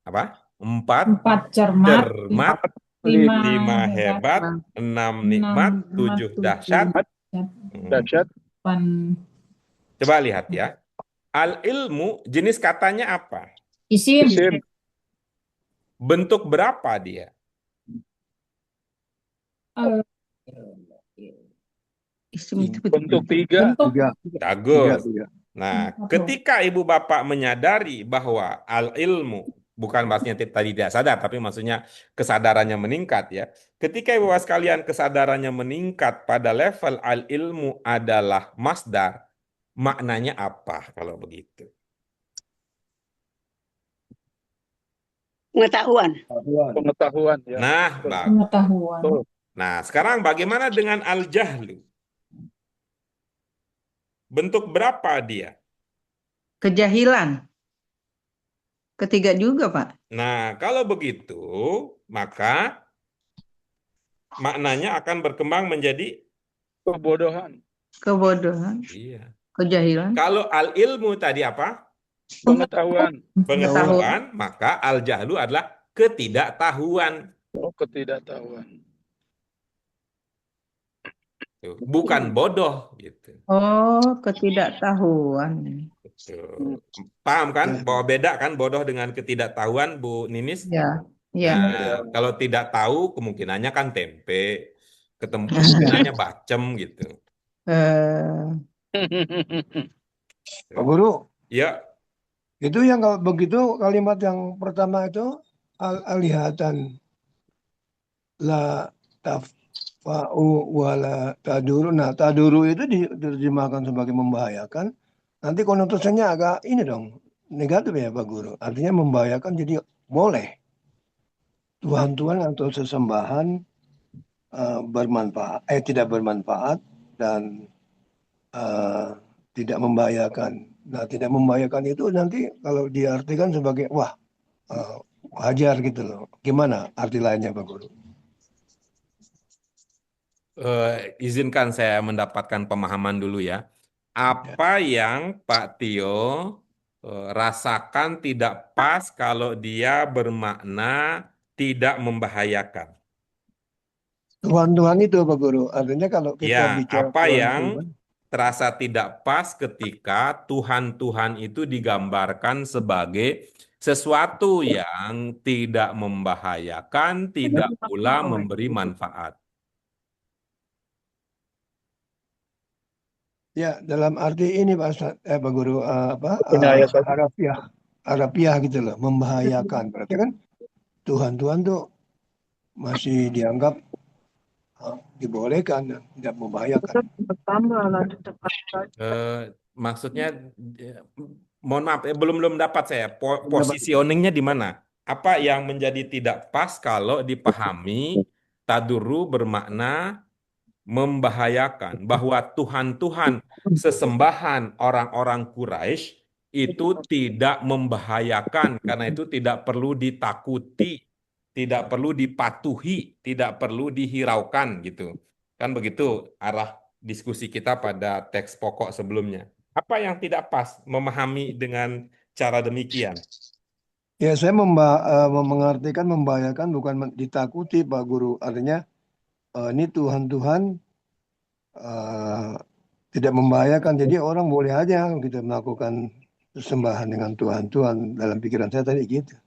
apa? 4 4 cermat, cermat, 5 5 hebat, hebat, 6 nikmat, 7 dahsyat. Dahsyat. 8 Coba lihat ya. Al-ilmu jenis katanya apa? isim. Isim. Bentuk berapa dia? Eh, Isim itu Bentuk 3. bentuk Bagus. Tiga. Nah, Apa? ketika ibu bapak menyadari bahwa al-ilmu, bukan maksudnya tadi tidak sadar, tapi maksudnya kesadarannya meningkat ya. Ketika ibu bapak sekalian kesadarannya meningkat pada level al-ilmu adalah masdar, maknanya apa kalau begitu? Pengetahuan. Pengetahuan. Ya. Nah, bagus. Pengetahuan. Betul. Nah, sekarang bagaimana dengan al-jahlu? Bentuk berapa dia? kejahilan. Ketiga juga, Pak. Nah, kalau begitu, maka maknanya akan berkembang menjadi Kebodohan. Kebodohan, iya. kejahilan. Kalau al-ilmu tadi apa? Pengetahuan. Pengetahuan, maka al-jahlu adalah ketidaktahuan. Oh, ketidaktahuan. Tuh, bukan bodoh gitu. Oh, ketidaktahuan. Tuh. Paham kan? Bahwa beda kan bodoh dengan ketidaktahuan, Bu Ninis? Ya, ya. Nah, kalau tidak tahu kemungkinannya kan tempe, kemungkinannya bacem gitu. Pak Guru, Ya, itu yang kalau begitu kalimat yang pertama itu alihatan la tafa'u wala taduru. Nah, taduru itu diterjemahkan sebagai membahayakan. Nanti konotasinya agak ini dong, negatif ya Pak Guru. Artinya membahayakan jadi boleh. Tuhan-Tuhan atau sesembahan tidak bermanfaat dan tidak membahayakan. Nah, tidak membahayakan itu nanti kalau diartikan sebagai wah wajar gitu loh. Gimana arti lainnya Pak Guru? izinkan saya mendapatkan pemahaman dulu ya. Apa yang Pak Tio rasakan tidak pas kalau dia bermakna tidak membahayakan? Tuhan-Tuhan itu Pak Guru. Artinya kalau kita Ya, bicara apa yang Tuhan-Tuhan, terasa tidak pas ketika Tuhan-Tuhan itu digambarkan sebagai sesuatu yang tidak membahayakan, tidak pula memberi manfaat. ya dalam arti ini Pak Guru Punya ayat satu. harafiah gitu loh, membahayakan. Berarti kan Tuhan-Tuhan tuh masih dianggap dibolehkan dan tidak membahayakan. Maksudnya, mohon maaf, belum dapat saya positioningnya di mana? Apa yang menjadi tidak pas kalau dipahami taduru bermakna membahayakan, bahwa Tuhan-Tuhan sesembahan orang-orang Quraisy itu tidak membahayakan karena itu tidak perlu ditakuti, tidak perlu dipatuhi, tidak perlu dihiraukan gitu. Kan begitu arah diskusi kita pada teks pokok sebelumnya. Apa yang tidak pas memahami dengan cara demikian? Ya, saya mengartikan membahayakan bukan ditakuti Pak Guru. Artinya ini Tuhan-Tuhan tidak membahayakan. Jadi orang boleh aja gitu melakukan sembahan dengan Tuhan-Tuhan. Dalam pikiran saya tadi gitu.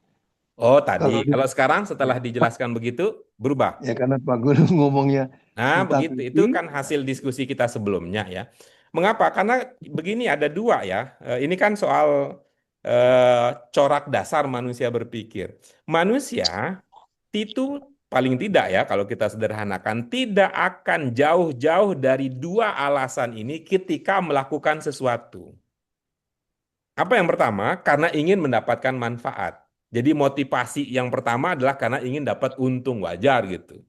Oh, tadi. Kalau sekarang setelah dijelaskan begitu, berubah. Ya karena Pak Guru ngomongnya Nah, begitu. ditakuti. Itu kan hasil diskusi kita sebelumnya ya. Mengapa? Karena begini ada dua ya. Ini kan soal corak dasar manusia berpikir. Manusia itu paling tidak ya, kalau kita sederhanakan, tidak akan jauh-jauh dari dua alasan ini ketika melakukan sesuatu. Apa yang pertama? Karena ingin mendapatkan manfaat. Jadi motivasi yang pertama adalah karena ingin dapat untung, wajar gitu.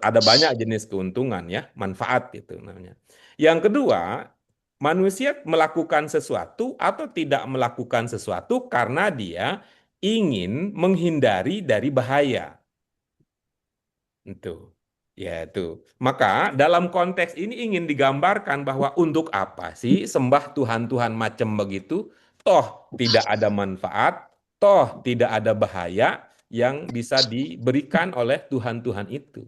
Ada banyak jenis keuntungan ya, manfaat gitu namanya. Yang kedua, manusia melakukan sesuatu atau tidak melakukan sesuatu karena dia ingin menghindari dari bahaya. Itu. Ya itu. Maka dalam konteks ini ingin digambarkan bahwa untuk apa sih sembah Tuhan-Tuhan macam begitu? Toh tidak ada manfaat, toh tidak ada bahaya. yang bisa diberikan oleh Tuhan-Tuhan itu.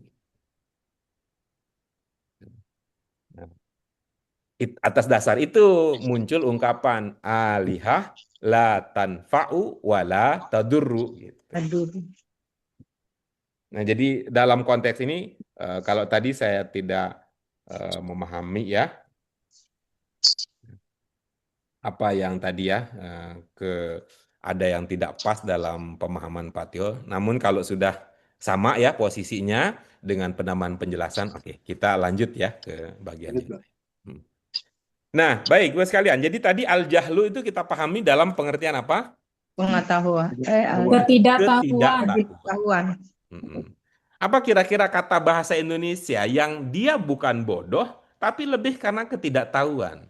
Nah, atas dasar itu muncul ungkapan alihah la tanfa'u wala tadurru gitu. Aduh. Nah, jadi dalam konteks ini kalau tadi saya tidak memahami ya apa yang tadi ya ada yang tidak pas dalam pemahaman Pak Tio. Namun kalau sudah sama ya posisinya dengan penamaan penjelasan, oke, kita lanjut ya ke bagian yang lain. Nah, baik, Bapak sekalian. Jadi tadi al-jahlu itu kita pahami dalam pengertian apa? Pengetahuan. Ketidaktahuan. Pengetahuan. Apa kira-kira kata bahasa Indonesia yang dia bukan bodoh, tapi lebih karena ketidaktahuan?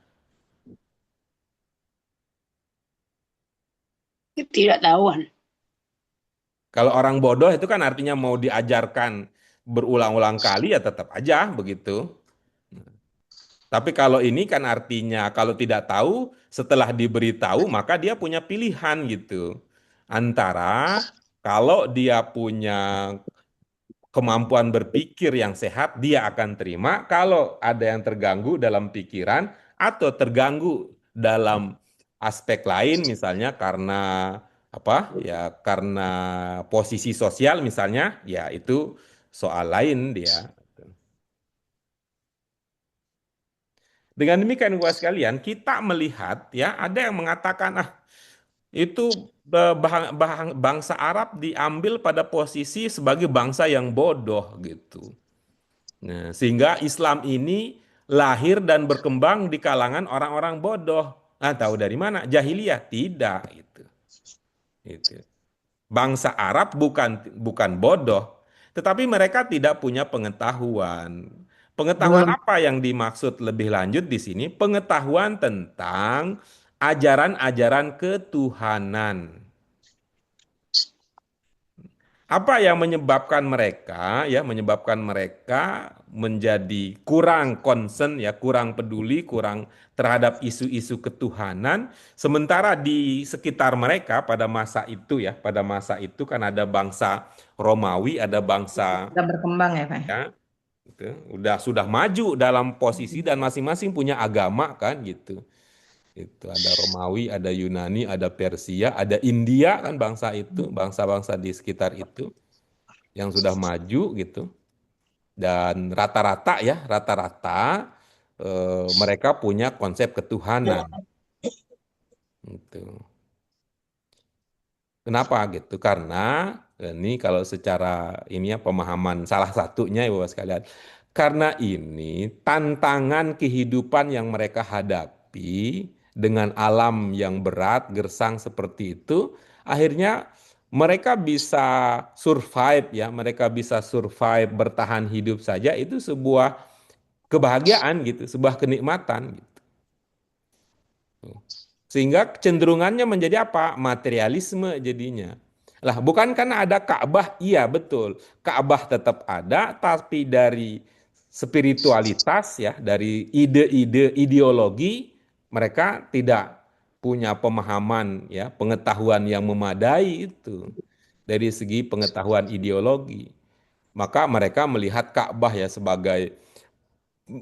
Ketidaktahuan. Kalau orang bodoh itu kan artinya mau diajarkan berulang-ulang kali ya tetap aja begitu. Tapi kalau ini kan artinya kalau tidak tahu setelah diberitahu maka dia punya pilihan gitu. Antara kalau dia punya kemampuan berpikir yang sehat dia akan terima, kalau ada yang terganggu dalam pikiran atau terganggu dalam aspek lain misalnya karena apa ya karena posisi sosial misalnya ya itu soal lain dia. Dengan demikian Bapak sekalian kita melihat ya ada yang mengatakan itu bangsa Arab diambil pada posisi sebagai bangsa yang bodoh gitu. Nah, sehingga Islam ini lahir dan berkembang di kalangan orang-orang bodoh. Nah, tahu dari mana? Jahiliyah tidak itu. Itu. Bangsa Arab bukan bodoh, tetapi mereka tidak punya pengetahuan. Pengetahuan Belum. apa yang dimaksud lebih lanjut di sini? Pengetahuan tentang ajaran-ajaran ketuhanan. Apa yang menyebabkan mereka menjadi kurang concern ya, kurang peduli, kurang terhadap isu-isu ketuhanan, sementara di sekitar mereka pada masa itu ya, pada masa itu kan ada bangsa Romawi, ada bangsa Sudah berkembang ya, Pak. ya, gitu, sudah maju dalam posisi dan masing-masing punya agama kan gitu. Itu ada Romawi, ada Yunani, ada Persia, ada India kan bangsa itu, bangsa-bangsa di sekitar itu yang sudah maju gitu. Dan rata-rata mereka punya konsep ketuhanan. Gitu. Kenapa gitu? Karena ini kalau secara ini ya pemahaman salah satunya ya Bapak sekalian. Karena ini tantangan kehidupan yang mereka hadapi dengan alam yang berat, gersang seperti itu, akhirnya mereka bisa survive ya, mereka bisa survive bertahan hidup saja itu sebuah kebahagiaan gitu, sebuah kenikmatan gitu. Sehingga kecenderungannya menjadi apa? Materialisme jadinya. Lah, bukan karena ada Ka'bah, iya betul. Ka'bah tetap ada, tapi dari spiritualitas ya, dari ide-ide ideologi mereka tidak punya pemahaman ya, pengetahuan yang memadai itu dari segi pengetahuan ideologi. Maka mereka melihat Ka'bah ya sebagai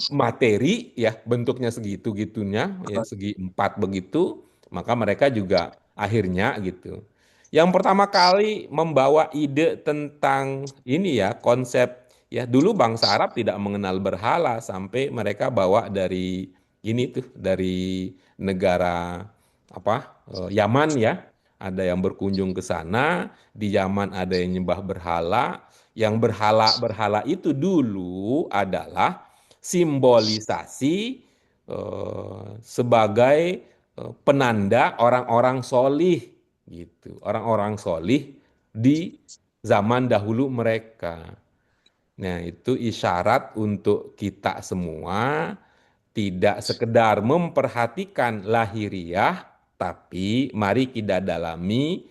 materi ya bentuknya segitu gitunya ya segi empat begitu maka mereka juga akhirnya gitu yang pertama kali membawa ide tentang ini ya konsep ya dulu bangsa Arab tidak mengenal berhala sampai mereka bawa dari ini tuh dari negara apa Yaman ya ada yang berkunjung ke sana di Yaman ada yang nyembah berhala yang berhala itu dulu adalah simbolisasi sebagai penanda orang-orang solih gitu orang-orang solih di zaman dahulu mereka. Nah itu isyarat untuk kita semua tidak sekedar memperhatikan lahiriah tapi mari kita dalami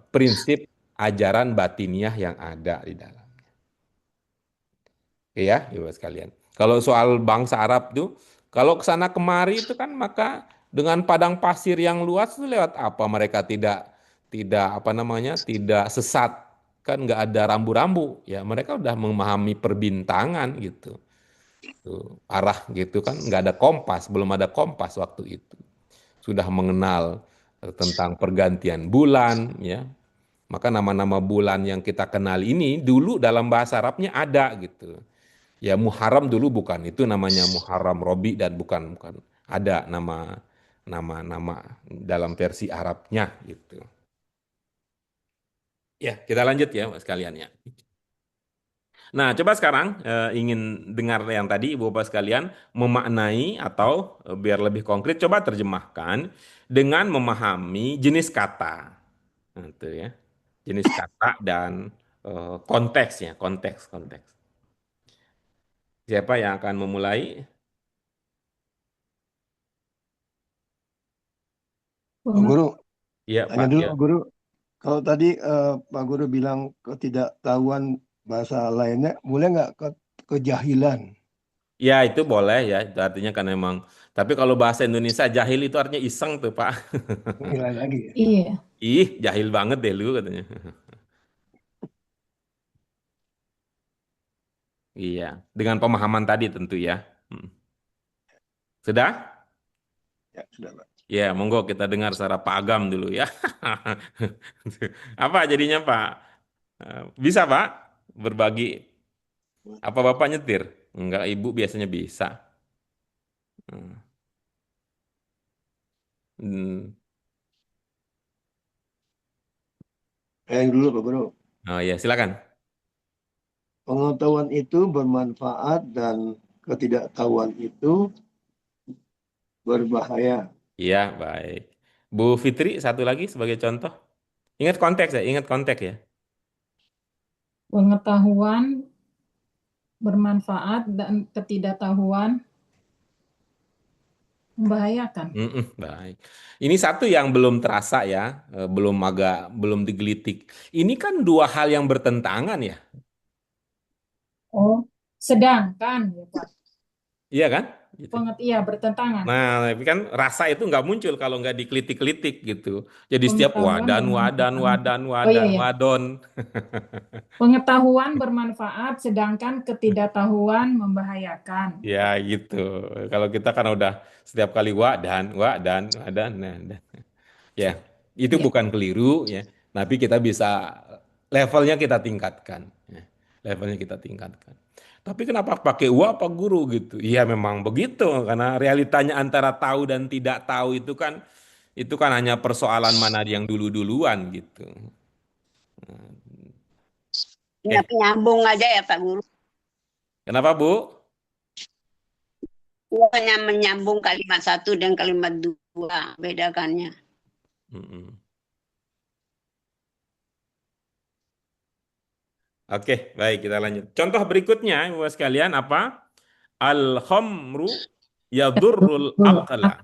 prinsip ajaran batiniah yang ada di dalam. Ya, Bapak sekalian. Kalau soal bangsa Arab tuh, kalau ke sana kemari itu kan maka dengan padang pasir yang luas itu lewat apa mereka tidak apa namanya tidak sesat kan nggak ada rambu-rambu, ya mereka udah memahami perbintangan gitu. Tuh, arah gitu kan, nggak ada kompas, belum ada kompas waktu itu. Sudah mengenal tentang pergantian bulan, ya. Maka nama-nama bulan yang kita kenal ini dulu dalam bahasa Arabnya ada gitu. Ya Muharram dulu bukan, itu namanya Muharram Robi dan bukan ada nama dalam versi Arabnya gitu. Ya, kita lanjut ya sekalian ya. Nah, coba sekarang ingin dengar yang tadi Ibu Bapak sekalian memaknai atau biar lebih konkret coba terjemahkan dengan memahami jenis kata. Nah, itu ya. Jenis kata dan konteksnya, konteks. Siapa yang akan memulai? Pak Guru, Iya, tanya Pak. dulu Ya. Pak Guru. Kalau tadi Pak Guru bilang ketidaktahuan bahasa lainnya, boleh nggak kejahilan? Ya, itu boleh ya. Itu artinya kan memang. Tapi kalau bahasa Indonesia jahil itu artinya iseng tuh, Pak. Hilang lagi ya. Iya. Ih, jahil banget deh lu katanya. Iya, dengan pemahaman tadi tentu ya. Hmm. Sudah? Ya, sudah Pak. Ya, monggo kita dengar suara Pak Agam dulu ya. Apa jadinya Pak? Bisa Pak berbagi? Apa Bapak nyetir? Enggak, Ibu biasanya bisa. Hmm. Yang dulu Pak Guru. Oh ya, silakan. Pengetahuan itu bermanfaat dan ketidaktahuan itu berbahaya. Iya, baik. Bu Fitri, satu lagi sebagai contoh. Ingat konteks ya, ingat konteks ya. Pengetahuan bermanfaat dan ketidaktahuan membahayakan. Baik. Ini satu yang belum terasa ya, belum digelitik. Ini kan dua hal yang bertentangan ya, Oh, sedangkan ya Pak. iya kan? Gitu. Iya, bertentangan. Nah, tapi kan rasa itu nggak muncul kalau nggak dikelitik-kelitik gitu. Jadi setiap Pengetahuan Oh iya, iya. wadon. Pengetahuan bermanfaat sedangkan ketidaktahuan membahayakan. Ya gitu. Kalau kita kan udah setiap kali wadan. Nah. Ya, itu Ya. bukan keliru ya. Tapi kita bisa levelnya kita tingkatkan. Ya. Levelnya kita tingkatkan. Tapi kenapa pakai wa apa guru gitu? Iya memang begitu karena realitanya antara tahu dan tidak tahu itu kan hanya persoalan mana yang dulu-duluan gitu. Ya, penyambung aja ya Pak Guru. Kenapa Bu? Hanya menyambung kalimat satu dan kalimat dua, bedakannya. Mm-mm. Oke, baik kita lanjut. Contoh berikutnya, Ibu sekalian apa? Al-khamru yadurrul aqla.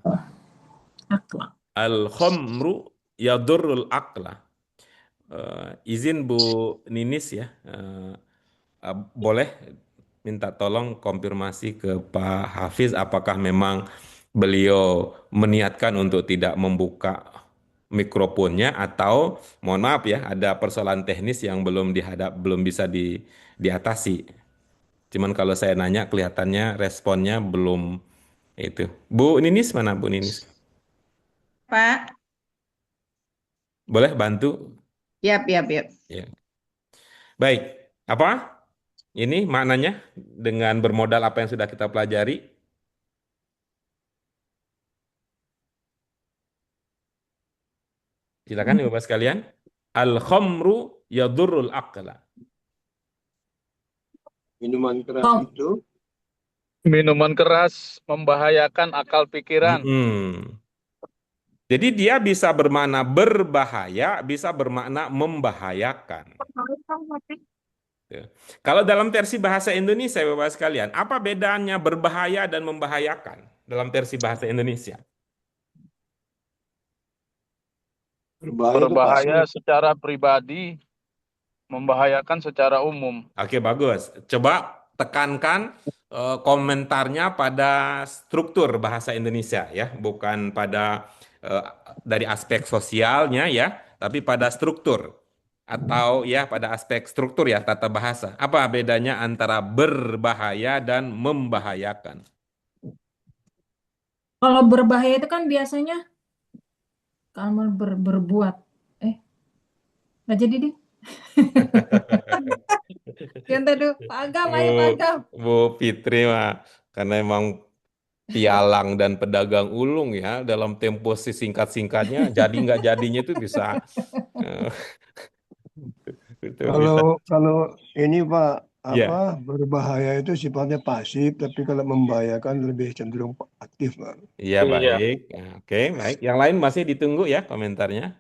Akhlak. Al-khamru yadurrul aqla. Izin Bu Ninis ya, boleh minta tolong konfirmasi ke Pak Hafiz apakah memang beliau meniatkan untuk tidak membuka mikrofonnya atau mohon maaf ya ada persoalan teknis yang belum bisa diatasi. Cuman kalau saya nanya kelihatannya responnya belum itu. Bu Ninis mana Bu Ninis? Pak. Boleh bantu? Yap. Ya. Baik, apa? Ini maknanya dengan bermodal apa yang sudah kita pelajari? Silakan Ibu Bapak sekalian. Al-khamru yadurrul aqla. Minuman keras Oh. itu Minuman keras membahayakan akal pikiran. Jadi dia bisa bermakna berbahaya, bisa bermakna membahayakan. Ya. Kalau dalam versi bahasa Indonesia, Bapak sekalian, apa bedanya berbahaya dan membahayakan dalam versi bahasa Indonesia? Berbahaya secara pribadi, membahayakan secara umum. Oke, bagus. Coba tekankan komentarnya pada struktur bahasa Indonesia ya, bukan pada dari aspek sosialnya ya, tapi pada struktur. atau ya pada aspek struktur ya tata bahasa. Apa bedanya antara berbahaya dan membahayakan? Kalau berbahaya itu kan biasanya kalau berbuat. Nggak jadi deh. Yang tadi Pak Agam, ayo Pak Bu, Agam. Bu Fitri mah karena emang pialang dan pedagang ulung ya dalam tempo singkat-singkatnya jadi nggak jadinya itu bisa eh, itu bisa Kalau ini Pak, ya berbahaya itu sifatnya pasif, tapi kalau membahayakan lebih cenderung aktif, Pak. iya Iya. baik. Ya, oke baik yang lain masih ditunggu ya komentarnya.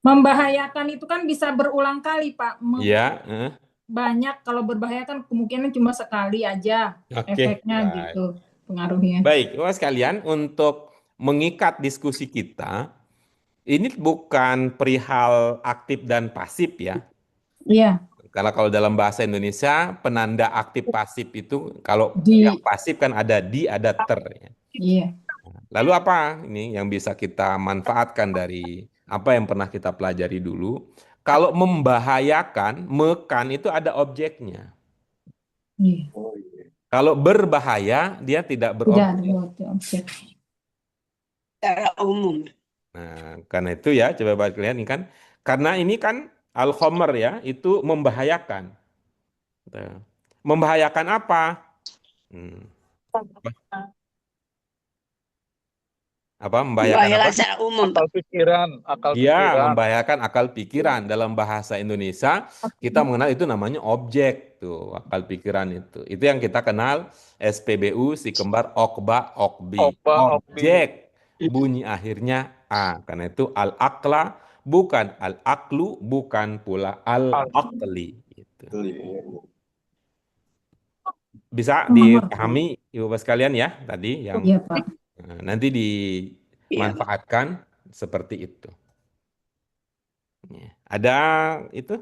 Membahayakan itu kan bisa berulang kali, Pak. Iya Banyak kalau berbahaya kan kemungkinan cuma sekali aja oke efeknya baik. gitu, pengaruhnya. Baik, Bapak sekalian, untuk mengikat diskusi kita, ini bukan perihal aktif dan pasif ya. Iya, Karena kalau dalam bahasa Indonesia, penanda aktif pasif itu, kalau yang di pasif kan ada di, ada ter. Ya. iya. Lalu apa ini yang bisa kita manfaatkan dari apa yang pernah kita pelajari dulu? Kalau membahayakan, mekan itu ada objeknya. Iya. Oh iya. Kalau berbahaya, dia tidak Tidak ada berobjek. objek. Secara umum. Nah, karena itu ya, coba Bapak lihat ini kan, karena ini kan al-khamr ya, itu membahayakan. Gitu. Membahayakan apa? Hmm. Apa? Membahayakan apa? Membahayakan secara umum, Pak. Akal pikiran, akal Dia pikiran. membahayakan akal pikiran. Dalam bahasa Indonesia, kita mengenal itu namanya objek tuh, akal pikiran itu. Itu yang kita kenal SPBU, si kembar okba, okbi. Okba, okbi. Objek, bunyi akhirnya A. Karena itu al-akla, bukan al-aklu, bukan pula al-akli. Gitu. Iya. Bisa Mengerti. dipahami Ibu Bapak sekalian ya, tadi yang Iya, Pak. nanti Iya, Pak. dimanfaatkan seperti itu. Ya. Ada itu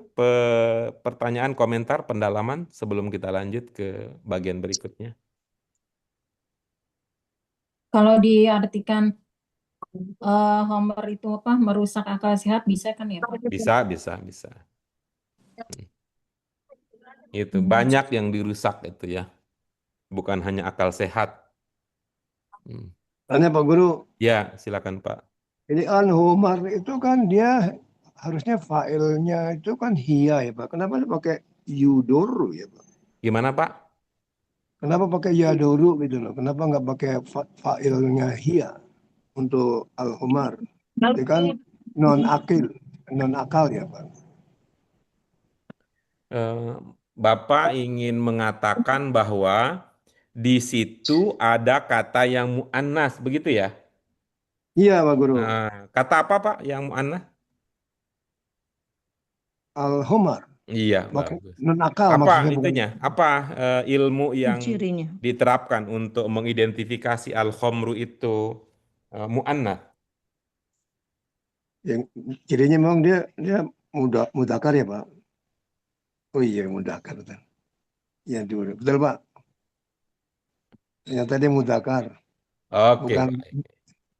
pertanyaan, komentar, pendalaman sebelum kita lanjut ke bagian berikutnya. Kalau diartikan Homer itu apa merusak akal sehat bisa kan ya, Pak? Bisa. Itu banyak yang dirusak itu ya. Bukan hanya akal sehat. Tanya Pak Guru, Ya, silakan Pak. ini Al-Humar itu kan dia harusnya failnya itu kan hia ya Pak. Kenapa dia pakai yudoru ya Pak? Gimana Pak? Kenapa pakai yadoru gitu loh? Kenapa nggak pakai failnya hia untuk Al-Humar? Dia kan non akal ya Pak. Bapak ingin mengatakan bahwa di situ ada kata yang mu'annas, begitu ya? Iya Pak Guru. Nah, kata apa Pak yang mu'annas? Al-Humar. Iya, Pakai bagus. non akal Apa maksudnya bukan. itunya? Apa ilmu yang Cirinya. diterapkan untuk mengidentifikasi al-khamru itu mu'annas? Yang cirinya memang dia mudakar ya Pak. Oh iya mudakar betul. Ya dulu betul Pak. Ternyata dia mudakar. Oke, Bukan baik.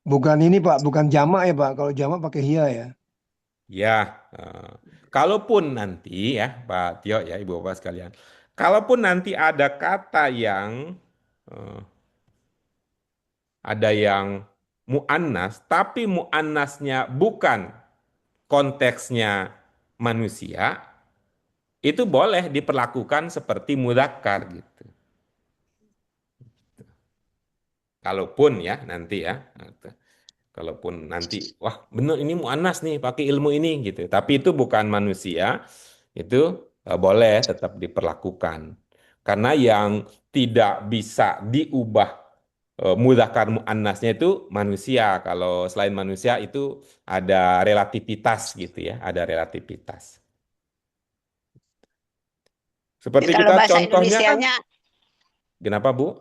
bukan ini Pak, bukan jamak ya Pak. Kalau jamak pakai hia ya. Ya, kalaupun nanti ya Pak Tio ya Ibu Bapak sekalian, kalaupun nanti eh, ada yang mu'annas, tapi mu'annasnya bukan konteksnya manusia, itu boleh diperlakukan seperti mudzakkar gitu. Kalaupun ya nanti ya, kalaupun nanti, wah bener ini mu'annas nih pakai ilmu ini gitu. Tapi itu bukan manusia, itu boleh tetap diperlakukan. Karena yang tidak bisa diubah mudzakkar mu'annasnya itu manusia. Kalau selain manusia itu ada relativitas gitu ya, ada relativitas. Seperti Kalau kita bahasa contohnya kan, Indonesianya, kenapa Bu?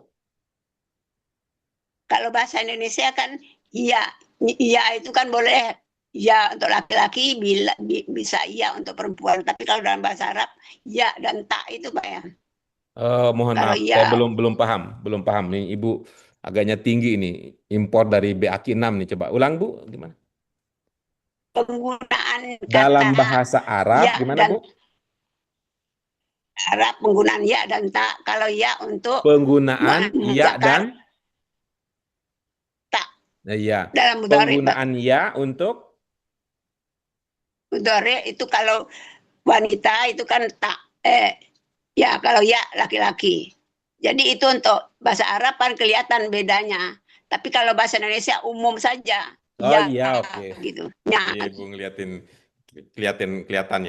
kalau bahasa Indonesia kan iya, iya itu kan boleh ya untuk laki-laki, bisa iya untuk perempuan. Tapi kalau dalam bahasa Arab, ya dan tak itu Pak ya. Mohon Kalau maaf, iya, saya belum paham nih Ibu agaknya tinggi ini impor dari BAQ 6 nih coba ulang Bu gimana? penggunaan Dalam kata bahasa Arab ya gimana, dan Bu? Arab penggunaan ya dan tak. Kalau ya untuk Penggunaan ya mengucapkan dan tak iya. dalam mudhari. Penggunaan ya untuk Mudhari itu kalau wanita itu kan tak. Ya kalau ya laki-laki. Jadi itu untuk bahasa Arab kan kelihatan bedanya. Tapi kalau bahasa Indonesia umum saja. oh Ya iya, oke. gitu. Ya. Iya, Bu, kelihatan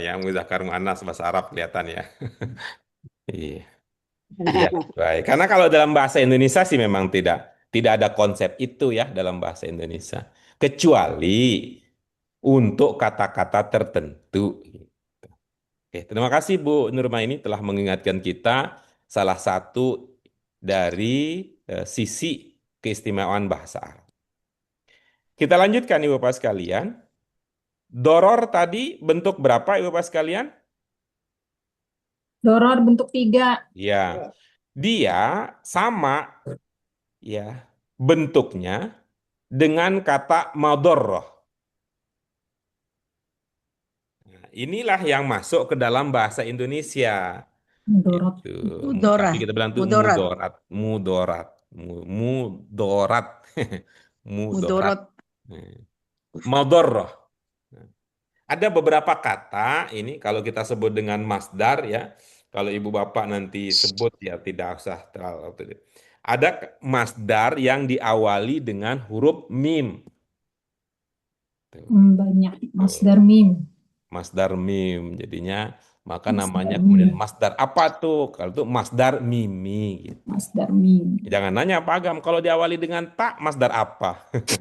ya, muzakkar muannas bahasa Arab kelihatan ya. Iya. Iya, baik. Karena kalau dalam bahasa Indonesia sih memang tidak ada konsep itu ya dalam bahasa Indonesia. Kecuali untuk kata-kata tertentu. Oke, terima kasih Bu Nurma ini telah mengingatkan kita salah satu dari sisi keistimewaan bahasa Arab. Kita lanjutkan Ibu Bapak sekalian. Doror tadi bentuk berapa Ibu Bapak sekalian? Doror bentuk 3. Ya, dia sama ya bentuknya dengan kata madorroh. Nah, inilah yang masuk ke dalam bahasa Indonesia. Dorot. Itu. Mudorah. Tapi kita bilang itu Mudorat. mudorat, mudorat, Mudorot. madorroh. Ada beberapa kata ini kalau kita sebut dengan masdar ya. Kalau ibu bapak nanti sebut ya tidak usah terlalu. Ada masdar yang diawali dengan huruf mim. Tuh. Banyak. Masdar mim. Masdar mim. Jadinya maka Masdar namanya mim. kemudian masdar apa tuh? Kalau itu masdar mimi gitu. Masdar mim. Jangan nanya Pak Agam kalau diawali dengan tak masdar apa? Tuh.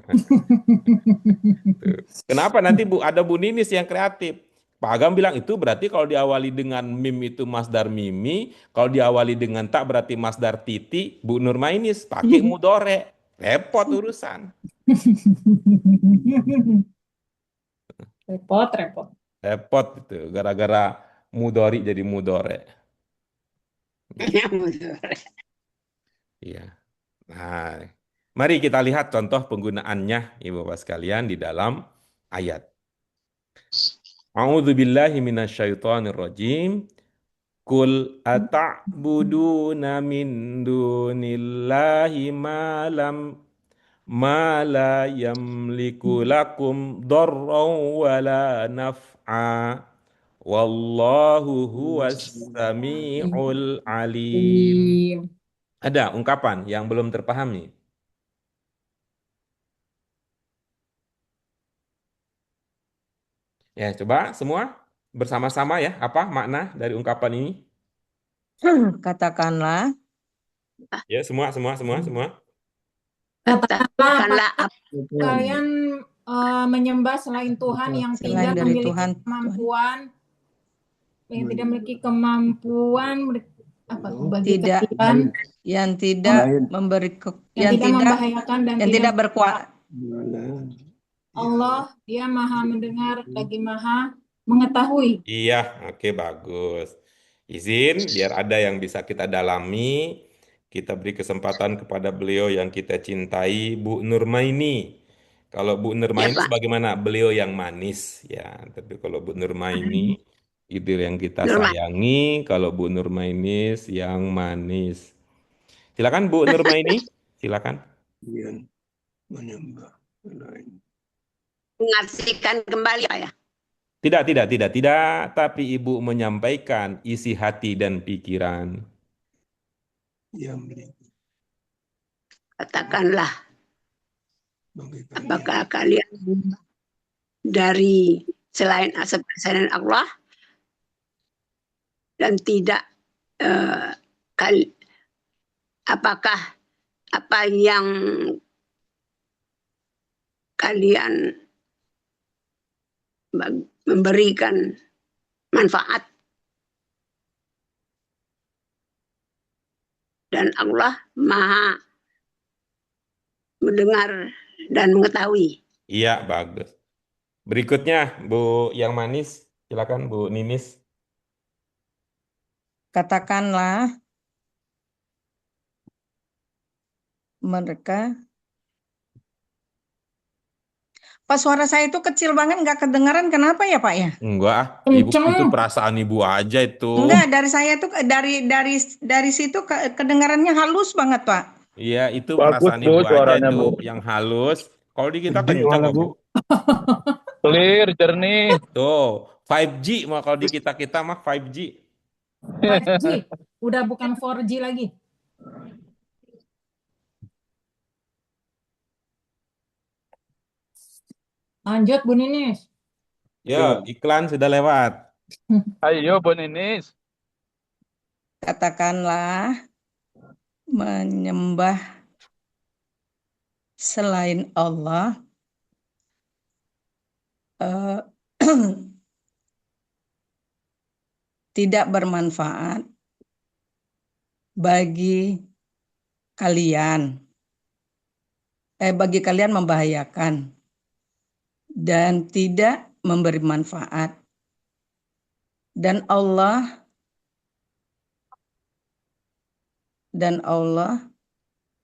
Kenapa nanti Bu ada Bu Ninis yang kreatif? Pak Agam bilang itu berarti kalau diawali dengan mim itu masdar mimi, kalau diawali dengan tak berarti masdar titi. Bu Nurmainis pakai mudore, repot urusan. Repot. Repot itu gara-gara mudori jadi mudore. Iya. Nah, mari kita lihat contoh penggunaannya Ibu Bapak sekalian di dalam ayat. A'udzubillahi minasyaitonirrajim. Kul ata'buduna min dunillahi ma la yamliku lakum darran wala naf'a. Wallahu huwas sami'ul alim. Ada ungkapan yang belum terpahami? Ya, coba semua bersama-sama ya, apa makna dari ungkapan ini? Katakanlah. Ya, semua. Katakanlah Katakanlah kalian menyembah selain Tuhan yang Selain tidak dari memiliki Tuhan. kemampuan, yang tidak memiliki kemampuan apa bagi Tidak. kalian, Yang tidak memberi yang tidak membahayakan dan yang tidak berkuasa. Allah, Dia Maha mendengar lagi Maha mengetahui. Iya, oke, bagus. Izin biar ada yang bisa kita dalami, kita beri kesempatan kepada beliau yang kita cintai, Bu Nurmaini. Kalau Bu Nurmaini Pak. sebagaimana beliau yang manis ya, tapi kalau Bu Nurmaini itu yang kita Nurma. sayangi, kalau Bu Nurmainis yang manis. Silakan Bu Nurmaini, silakan. Mengartikan kembali Pak ya. Tidak, tapi Ibu menyampaikan isi hati dan pikiran. Katakanlah, apakah kalian dari selain Allah dan tidak apakah apa yang kalian memberikan manfaat dan Allah Maha mendengar dan mengetahui. Iya, bagus. Berikutnya, Bu yang manis, silakan Bu Ninis. Katakanlah mereka Pak, suara saya itu kecil banget, nggak kedengaran. Kenapa ya, Pak ya? Enggak, Ibu, itu Kenceng. perasaan Ibu aja itu. Enggak, dari saya tuh dari situ kedengarannya halus banget, Pak. Iya, itu Bagus, perasaan Bu, Ibu aja suaranya, itu Bu. yang halus. Kalau di kita Gede kencang malah, kok, Bu. Bu. Clear, jernih. Tuh, 5G mah kalau di kita mah 5G. 5G. Udah bukan 4G lagi. Lanjut, Bu Ninis. Ya, iklan sudah lewat. Ayo, Bu Ninis. Katakanlah menyembah selain Allah eh, tidak bermanfaat bagi kalian, bagi kalian membahayakan dan tidak memberi manfaat. Dan Allah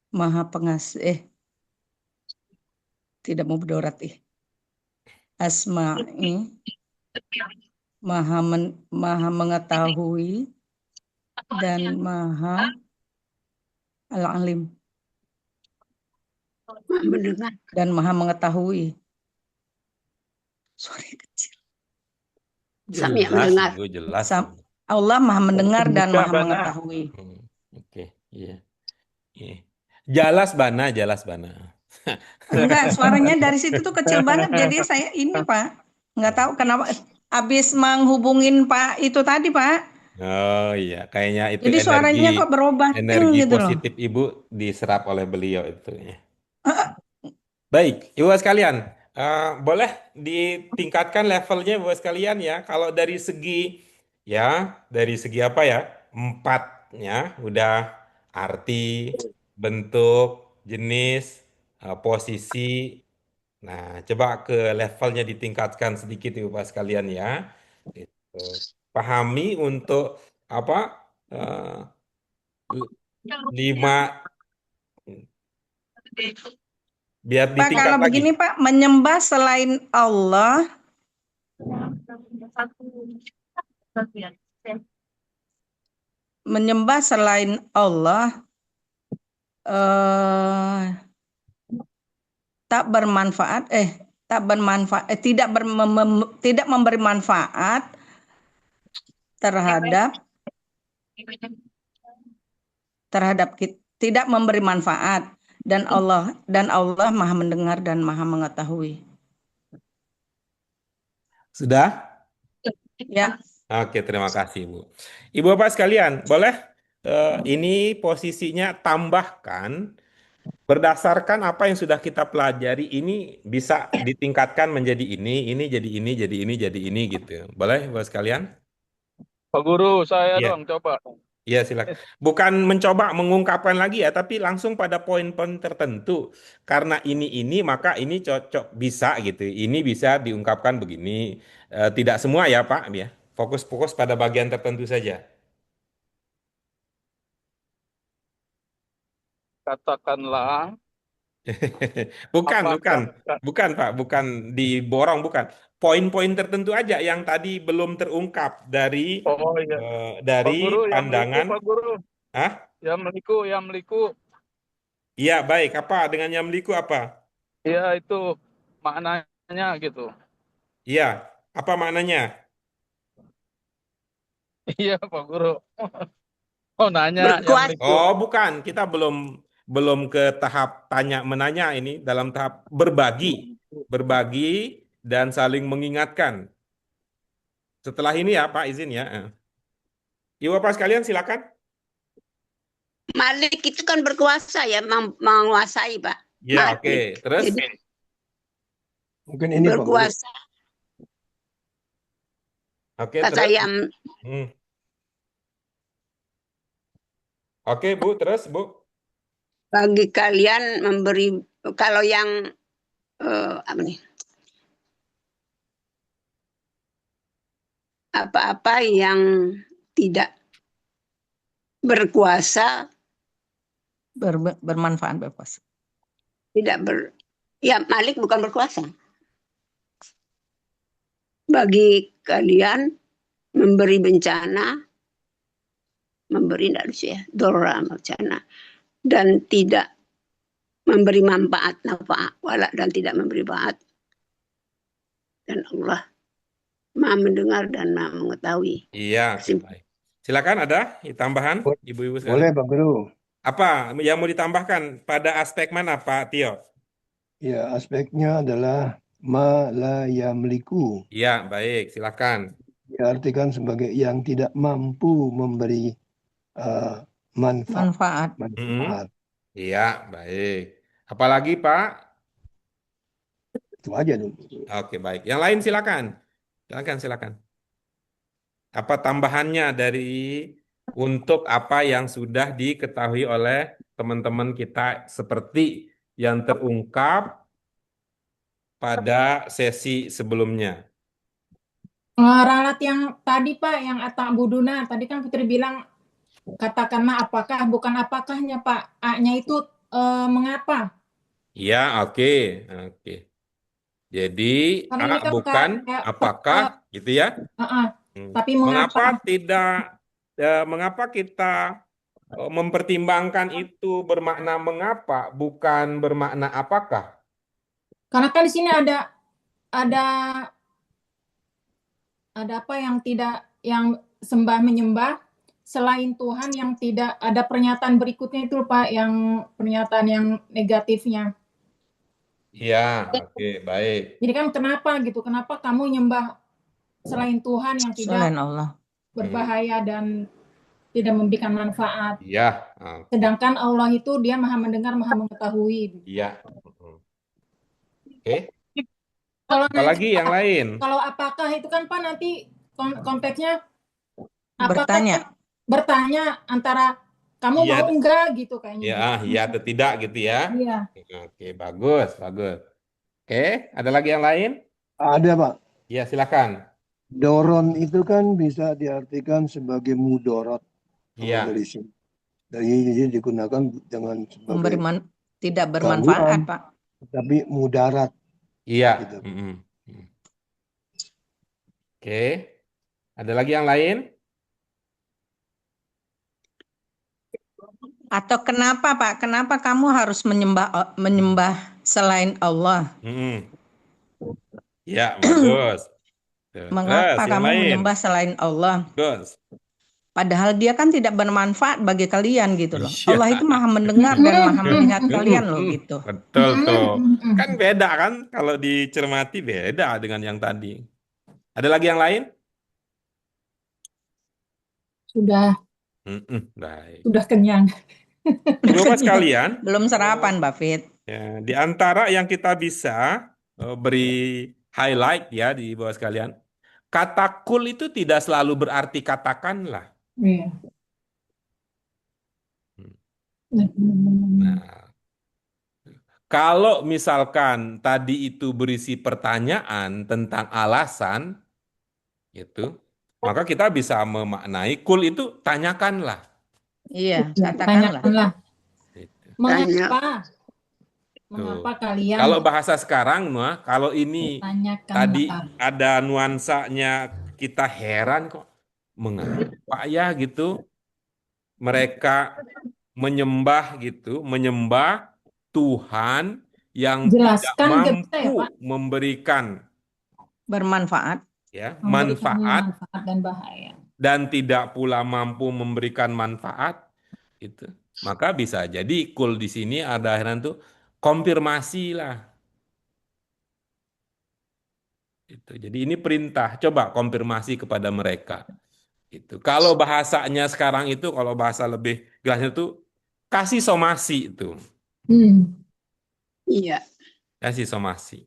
Maha Pengasih, tidak mau berdorat Asma'i, maha mengetahui dan maha al-alim, Mendengar. dan maha mengetahui. Suara kecil. Samia Jelas, mendengar. Ibu, jelas. Allah maha mendengar dan Bisa, maha Bana. mengetahui. Oke, iya. Iya. Jelas Bana. Enggak, suaranya dari situ tuh kecil banget. Jadi saya ini, Pak, nggak tahu kenapa. Habis menghubungin Pak itu tadi, Pak. Oh iya, kayaknya itu Jadi suaranya kok berubah energi gitu loh. positif Ibu diserap oleh beliau itu ya. Baik, Ibu sekalian, boleh ditingkatkan levelnya Ibu sekalian ya. Kalau dari segi apa ya? Empatnya udah arti, bentuk, jenis, posisi. Nah, coba ke levelnya ditingkatkan sedikit Ibu sekalian ya. Gitu. Pahami untuk apa? eh, 5 biar Pak, ditingkat kalau lagi. begini, Pak, menyembah selain Allah, menyembah selain Allah tak bermanfaat, tidak memberi manfaat terhadap kita, tidak memberi manfaat, dan Allah maha mendengar dan maha mengetahui. Sudah? Ya, Oke, terima kasih, Bu. Ibu Bapak sekalian, boleh ini posisinya tambahkan berdasarkan apa yang sudah kita pelajari ini bisa ditingkatkan menjadi ini jadi ini, jadi ini, jadi ini gitu. Boleh, Bapak sekalian? Pak Guru, saya Iya. dong, coba. Iya, silakan. Bukan mencoba mengungkapkan lagi ya, tapi langsung pada poin-poin tertentu. Karena ini, maka ini cocok bisa gitu. Ini bisa diungkapkan begini. Tidak semua ya, Pak, ya. Fokus-fokus pada bagian tertentu saja. Katakanlah, Bukan, apakah Pak, bukan diborong, bukan. Poin-poin tertentu aja yang tadi belum terungkap dari oh iya, Pak dari Guru, yang meliku, pandangan. Pak Guru, Hah? yang meliku. Iya, baik. Apa dengan Yamliku apa? Iya, itu maknanya gitu. Iya, apa maknanya? Iya, Pak Guru. Oh, nanya yang Berkuasa. meliku. Oh, bukan. Kita belum ke tahap tanya menanya ini dalam tahap berbagi dan saling mengingatkan. Setelah ini ya, Pak, izin ya. Ibu Bapak sekalian silakan. Malik itu kan berkuasa ya, menguasai, Pak. Ya, oke. Malik. Terus? Jadi Mungkin ini Pak Guru. berkuasa. Oke, Kata terus? yang Oke, Bu, terus, Bu. bagi kalian memberi, kalau yang apa nih? Apa-apa yang tidak berkuasa, bermanfaat berkuasa. ya Malik bukan berkuasa. bagi kalian memberi bencana, memberi tidak lucu ya, dora bencana, dan tidak memberi manfaat, nafaat, wala dan tidak memberi manfaat. Dan Allah Maha mendengar dan Maha mengetahui. Iya, oke, baik. Silakan ada tambahan, ibu-ibu Boleh sekalian. Pak Guru. Apa yang mau ditambahkan pada aspek mana, Pak Tio? Ya, aspeknya adalah ma la yamliku. Iya, baik, silakan. Diartikan sebagai yang tidak mampu memberi eh, manfaat. Manfaat. Iya, baik. Apalagi, Pak? Itu aja dulu. Oke, baik. Yang lain silakan. Silakan. Apa tambahannya untuk apa yang sudah diketahui oleh teman-teman kita seperti yang terungkap pada sesi sebelumnya? Ralat yang tadi Pak, yang Atta Buduna, tadi kan Putri bilang katakanlah apakah, bukan apakahnya Pak. A-nya itu mengapa? Iya, oke. Jadi Karena ini kan bukan kayak apakah gitu ya. tapi mengapa? Mengapa kita mempertimbangkan itu bermakna mengapa, bukan bermakna apakah? Karena kan di sini ada apa yang sembah menyembah selain Tuhan, yang tidak ada pernyataan berikutnya itu Pak, yang pernyataan yang negatifnya. Iya, oke, baik. Jadi kan kenapa kamu nyembah selain Tuhan yang tidak Selain Allah. berbahaya dan tidak memberikan manfaat. Iya, Sedangkan Allah itu dia Maha mendengar, Maha mengetahui. iya. Oke. Kalau Apalagi yang lain? Kalau apakah itu kan Pak nanti konteksnya bertanya antara kamu Iya. mau enggak gitu kayaknya. Ya, iya atau tidak gitu ya. Iya. Oke, bagus. Oke, ada lagi yang lain? Ada Pak. Ya, silakan. Doron itu kan bisa diartikan sebagai mudorot. Iya. Dari sini. Jadi digunakan dengan sebagai tidak bermanfaat, gangguan, Pak. tapi mudarat. Iya. Gitu. Oke. Ada lagi yang lain? Atau kenapa Pak? Kenapa kamu harus menyembah selain Allah? Ya, bagus. Mengapa kamu menyembah selain Allah? Bagus. Padahal dia kan tidak bermanfaat bagi kalian gitu loh. Iya. Allah itu Maha mendengar dan Maha melihat kalian loh gitu. Betul tuh. Kan beda kan kalau dicermati, beda dengan yang tadi. Ada lagi yang lain? Sudah. Baik. Sudah kenyang. Bapak sekalian, Belum sarapan, Mbak Fit. ya, di antara yang kita bisa beri highlight ya di bawah sekalian, kata kul itu tidak selalu berarti katakanlah. Iya. Nah, kalau misalkan tadi itu berisi pertanyaan tentang alasan, itu, maka kita bisa memaknai kul itu tanyakanlah. Iya, katakanlah. Mengapa kalian? Kalau bahasa sekarang, kalau ini tadi ada nuansanya kita heran kok, mengapa ya gitu mereka menyembah Tuhan yang tidak mampu memberikan bermanfaat, ya, manfaat dan bahaya, dan tidak pula mampu memberikan manfaat, itu. Maka bisa jadi kul di sini ada akhirnya tuh konfirmasi lah. Itu. Jadi ini perintah, coba konfirmasi kepada mereka. Itu. Kalau bahasanya sekarang itu, kalau bahasa lebih jelasnya itu kasih somasi itu. Iya. Kasih somasi.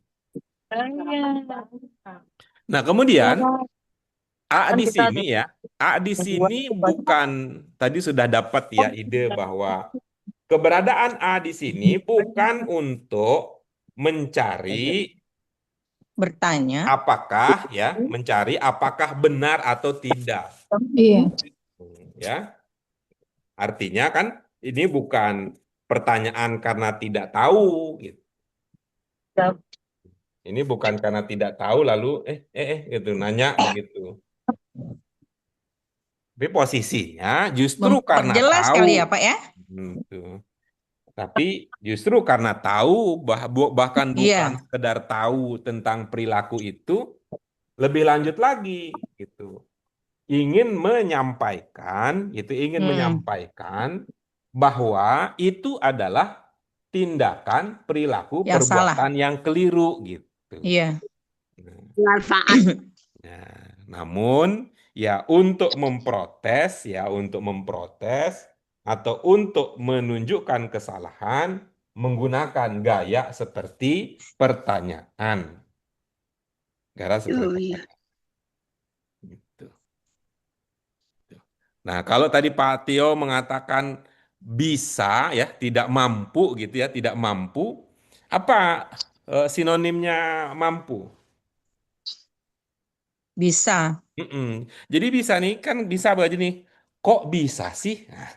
Nah, kemudian A di sini ya, A di sini bukan, tadi sudah dapat ya ide bahwa keberadaan A di sini bukan untuk bertanya apakah ya, mencari apakah benar atau tidak. Iya. Ya. Artinya kan ini bukan pertanyaan karena tidak tahu gitu. Ini bukan karena tidak tahu lalu gitu nanya begitu. Tapi posisinya justru karena Memperjelas kali ya tahu. Pak ya? Gitu. Tapi justru karena tahu bahkan bukan Iya. sekedar tahu tentang perilaku itu, lebih lanjut lagi gitu. Ingin Hmm. menyampaikan bahwa itu adalah tindakan, perilaku, Yang salah. perbuatan yang keliru gitu. Iya. Manfaat. Nah, namun untuk memprotes atau untuk menunjukkan kesalahan menggunakan gaya seperti pertanyaan. Gaya seperti Oh, iya. pertanyaan. Gitu. Nah, kalau tadi Pak Tio mengatakan bisa ya, tidak mampu gitu ya, tidak mampu, apa sinonimnya mampu? Bisa. Mm-mm. Jadi bisa nih, kan bisa aja nih. Kok bisa sih? Nah,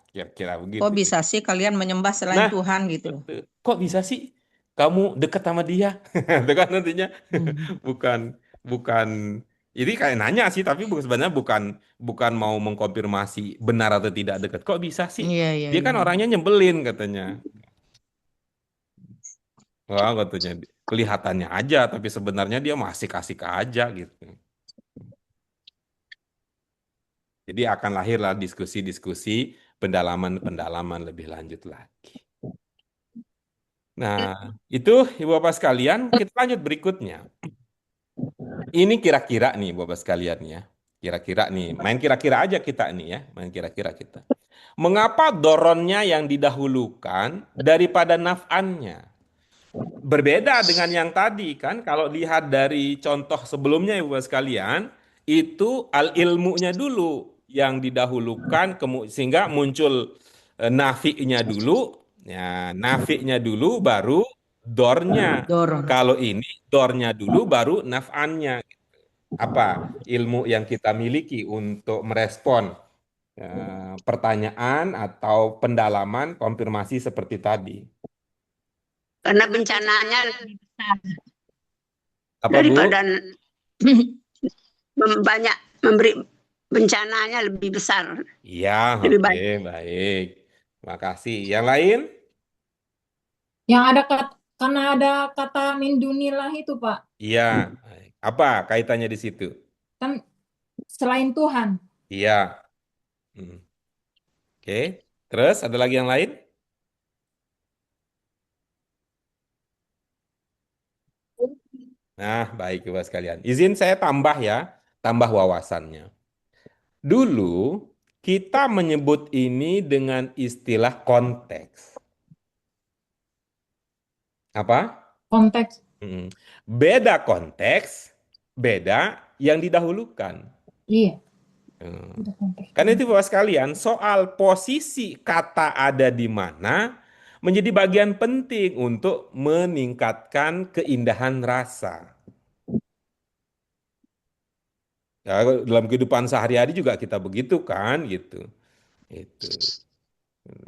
kira-kira begitu. Kok bisa sih kalian menyembah selain Nah, Tuhan gitu? kok bisa sih kamu dekat sama dia? Itu kan nantinya Hmm. bukan bukan ini kayak nanya sih, tapi sebenarnya bukan bukan mau mengkonfirmasi benar atau tidak dekat. Kok bisa sih? Iya, iya, Dia iya. kan orangnya nyebelin katanya. Wah, katanya kelihatannya aja, tapi sebenarnya dia masih kasih aja gitu. Jadi akan lahirlah diskusi-diskusi pendalaman-pendalaman lebih lanjut lagi. Nah, itu Ibu Bapak sekalian, kita lanjut berikutnya. Ini kira-kira nih Bapak sekalian ya. Kira-kira nih, main kira-kira aja kita nih ya, main kira-kira kita. Mengapa doronnya yang didahulukan daripada naf'annya? Berbeda dengan yang tadi kan, kalau lihat dari contoh sebelumnya Ibu Bapak sekalian, itu al-ilmunya dulu yang didahulukan sehingga muncul nafi'nya dulu, ya nafi'nya dulu baru dornya. Dorong. Kalau ini dornya dulu baru naf'annya. Apa ilmu yang kita miliki untuk merespon pertanyaan atau pendalaman konfirmasi seperti tadi. Karena bencananya lebih besar Apa Bu? daripada banyak memberi bencananya lebih besar. Iya, Lebih oke, banyak. baik. Makasih. Yang lain? Yang ada karena ada kata min dunillah itu Pak, Iya. Baik. Apa kaitannya di situ? kan selain Tuhan. Iya. Hmm. Oke. Terus ada lagi yang lain? Nah, baik Bapak sekalian. Izin saya tambah ya, tambah wawasannya. Dulu kita menyebut ini dengan istilah konteks. Apa? Konteks. Hmm. Beda konteks, beda yang didahulukan. Iya, Hmm. udah konteks. Karena itu Bapak sekalian, soal posisi kata ada di mana menjadi bagian penting untuk meningkatkan keindahan rasa. Ya, dalam kehidupan sehari-hari juga kita begitu kan, gitu. Itu.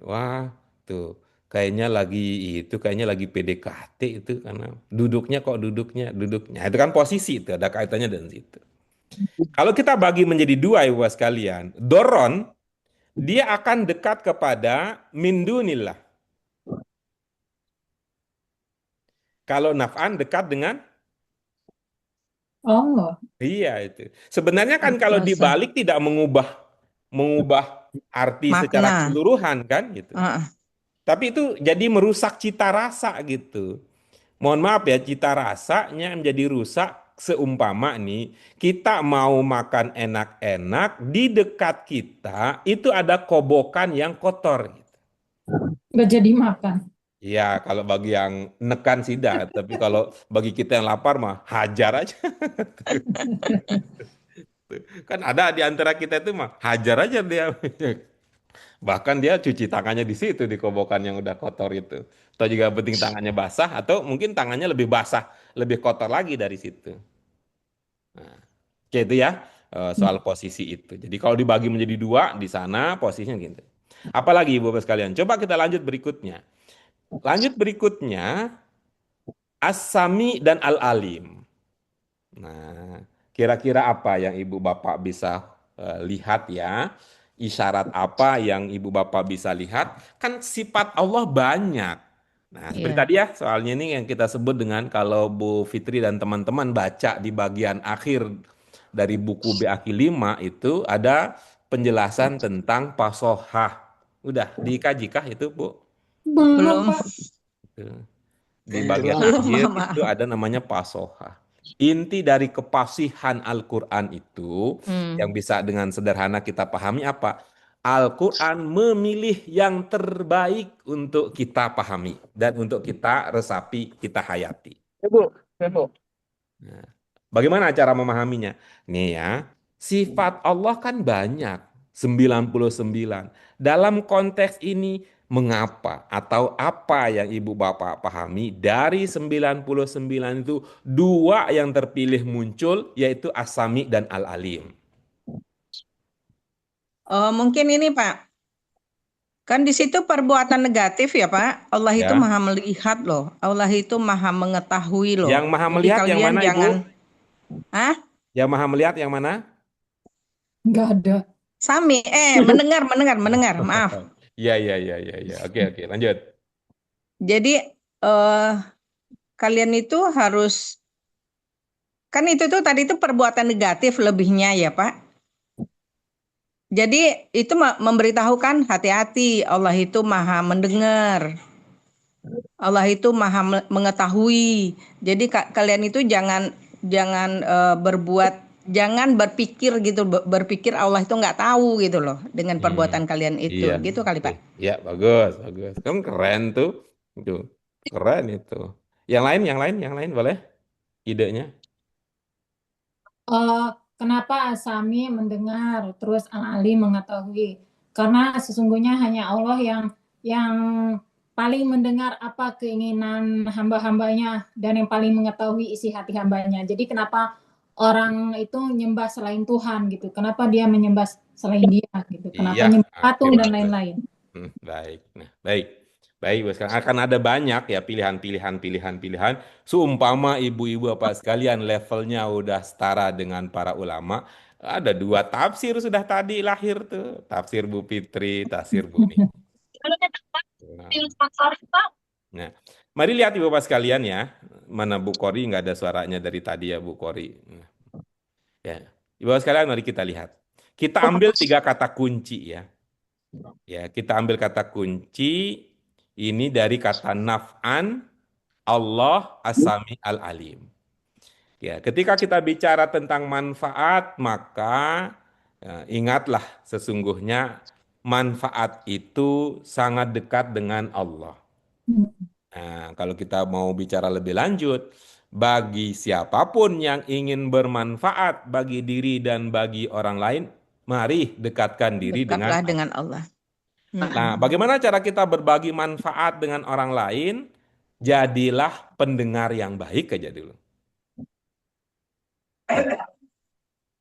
Wah, tuh kayaknya lagi PDKT itu karena duduknya. Itu kan posisi itu ada kaitannya dengan situ. Kalau kita bagi menjadi dua ya Bapak sekalian, doron dia akan dekat kepada min dunillah. Kalau naf'an dekat dengan Allah. iya itu. Sebenarnya kan kalau Kuasa. dibalik tidak mengubah mengubah arti secara Makna. keseluruhan kan gitu. Heeh. Tapi itu jadi merusak cita rasa gitu. Mohon maaf ya, cita rasanya menjadi rusak seumpama nih kita mau makan enak-enak di dekat kita itu ada kobokan yang kotor gitu. Gak jadi makan. Ya, kalau bagi yang nekan sih dah, tapi kalau bagi kita yang lapar mah hajar aja. Kan ada di antara kita itu mah hajar aja dia. Bahkan dia cuci tangannya di situ di kobokan yang udah kotor itu. Atau juga penting tangannya basah atau mungkin tangannya lebih basah, lebih kotor lagi dari situ. Nah, oke itu ya soal posisi itu. Jadi kalau dibagi menjadi dua di sana posisinya gitu. Apalagi Ibu Bapak sekalian? Coba kita lanjut berikutnya. Lanjut berikutnya As-Sami dan Al-Alim. Nah, kira-kira apa yang Ibu Bapak bisa lihat ya? Isyarat apa yang Ibu Bapak bisa lihat? Kan sifat Allah banyak. Nah, seperti Iya. tadi ya, soalnya ini yang kita sebut dengan kalau Bu Fitri dan teman-teman baca di bagian akhir dari buku BAQ 5 itu ada penjelasan tentang pasohah. Udah dikajikah itu, Bu? Belum, Belum, Pak. Tuh. Di bagian belum, akhir maaf. itu ada namanya pasoha. Inti dari kepasihan Al-Quran itu yang bisa dengan sederhana kita pahami apa? Al-Quran memilih yang terbaik untuk kita pahami dan untuk kita resapi, kita hayati. Bu, Bu. Nah, bagaimana cara memahaminya? Nih ya, sifat Allah kan banyak, 99. Dalam konteks ini, mengapa atau apa yang Ibu Bapak pahami dari 99 itu dua yang terpilih muncul yaitu As-Sami dan Al-Alim. Mungkin ini Pak, kan di situ perbuatan negatif ya Pak. Allah itu Ya, maha melihat loh. Allah itu maha mengetahui loh. yang maha Jadi melihat yang kalian mana jangan, Ibu? ah, Yang maha melihat yang mana? Nggak ada. Sami, mendengar, maaf. Iya, iya, iya, iya, iya. Oke, oke, lanjut. Jadi kalian itu harus, kan itu tuh tadi itu perbuatan negatif lebihnya ya Pak. Jadi itu memberitahukan hati-hati, Allah itu maha mendengar. Allah itu maha mengetahui. Jadi kalian itu jangan jangan berpikir gitu, berpikir Allah itu nggak tahu gitu loh dengan Hmm, perbuatan kalian iya, itu. Gitu kali oke. Pak. Ya, bagus, bagus. Kamu keren tuh. Itu. Keren itu. Yang lain boleh? Idenya? Eh, Kenapa Asami mendengar, terus Al-Ali mengetahui? Karena sesungguhnya hanya Allah yang paling mendengar apa keinginan hamba-hambanya dan yang paling mengetahui isi hati hambanya. Jadi kenapa orang itu nyembah selain Tuhan gitu? Kenapa dia menyembah selain Dia gitu? Kenapa Iya, nyembah oke, patung dan bagus. lain-lain? Baik. Nah, baik. Baik, Bu. Sekarang akan ada banyak ya pilihan-pilihan. Seumpama ibu-ibu apa sekalian levelnya udah setara dengan para ulama, ada dua tafsir sudah tadi lahir tuh. Tafsir Bu Fitri, tafsir Bu Ni. Nah, nah, mari lihat ibu bapak sekalian ya. Mana Bu Kori nggak ada suaranya dari tadi ya Bu Kori. Nah, ya, ibu bapak sekalian mari kita lihat. Kita ambil tiga kata kunci ya. Ya, kita ambil kata kunci ini dari kata naf'an, Allah, As-Sami, Al-Alim. Ya, ketika kita bicara tentang manfaat, maka ingatlah sesungguhnya manfaat itu sangat dekat dengan Allah. Nah, kalau kita mau bicara lebih lanjut, bagi siapapun yang ingin bermanfaat bagi diri dan bagi orang lain, mari dekatkan diri dengan Dekatlah Allah. dengan Allah. Nah, bagaimana cara kita berbagi manfaat dengan orang lain? Jadilah pendengar yang baik aja dulu.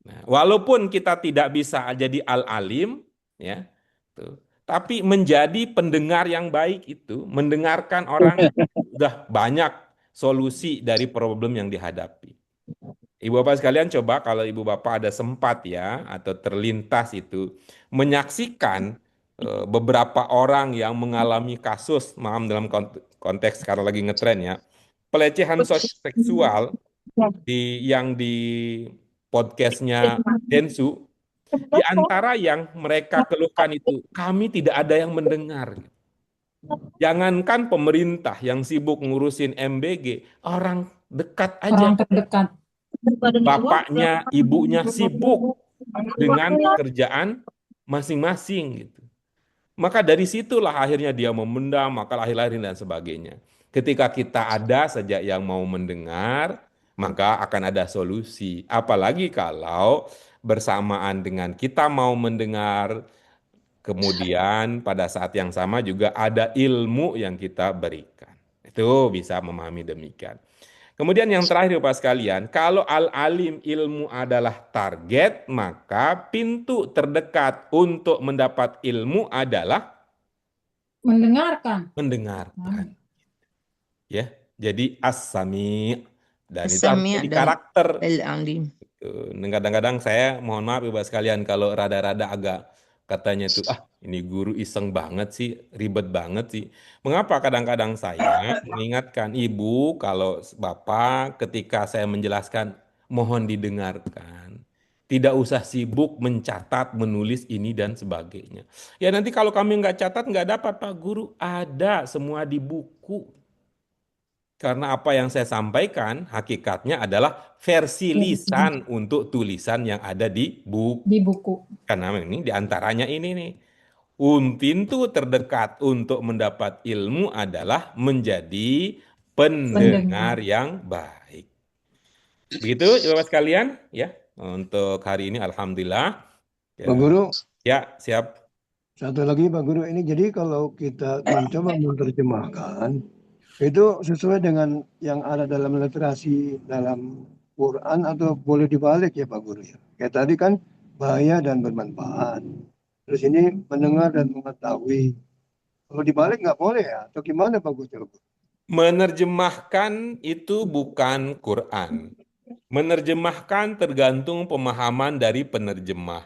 Nah, walaupun kita tidak bisa jadi al-alim, ya, tuh, tapi menjadi pendengar yang baik itu, mendengarkan orang udah banyak solusi dari problem yang dihadapi. Ibu bapak sekalian coba kalau ibu bapak ada sempat ya atau terlintas itu menyaksikan beberapa orang yang mengalami kasus, maaf dalam konteks sekarang lagi ngetren ya, pelecehan seksual yang di podcastnya Densu, di antara yang mereka keluhkan itu kami tidak ada yang mendengar. Jangankan pemerintah yang sibuk ngurusin MBG, orang dekat aja, Orang terdekat. bapaknya, ibunya sibuk dengan pekerjaan masing-masing gitu. Maka dari situlah akhirnya dia memendam, maka lahir-lahir dan sebagainya. Ketika kita ada saja yang mau mendengar, maka akan ada solusi. Apalagi kalau bersamaan dengan kita mau mendengar, kemudian pada saat yang sama juga ada ilmu yang kita berikan. Itu bisa memahami demikian. Kemudian yang terakhir Bapak sekalian, kalau al-alim ilmu adalah target, maka pintu terdekat untuk mendapat ilmu adalah Mendengarkan. mendengarkan. Ya. jadi as-sami, dan itu harus As-Sami' jadi dan karakter. Al-Alim. Kadang-kadang saya mohon maaf Bapak sekalian kalau rada-rada agak katanya tuh ini guru iseng banget sih, ribet banget sih. Mengapa kadang-kadang saya mengingatkan Ibu kalau Bapak ketika saya menjelaskan mohon didengarkan. Tidak usah sibuk mencatat, menulis ini dan sebagainya. Ya nanti kalau kami nggak catat nggak dapat Pak Guru, ada semua di buku. Karena apa yang saya sampaikan hakikatnya adalah versi lisan untuk tulisan yang ada di buku. di buku. Karena ini diantaranya ini nih. Pintu terdekat untuk mendapat ilmu adalah menjadi pendengar yang baik. Begitu Bapak sekalian ya. Untuk hari ini alhamdulillah. Pak Ya, Guru, ya siap. satu lagi Pak Guru, ini jadi kalau kita mencoba menerjemahkan, itu sesuai dengan yang ada dalam literasi dalam Quran atau boleh dibalik ya Pak Guru ya? Kayak tadi kan bahaya dan bermanfaat. Terus ini mendengar dan mengetahui. Kalau dibalik nggak boleh ya? Atau gimana Pak Guru? Menerjemahkan itu bukan Quran. Menerjemahkan tergantung pemahaman dari penerjemah.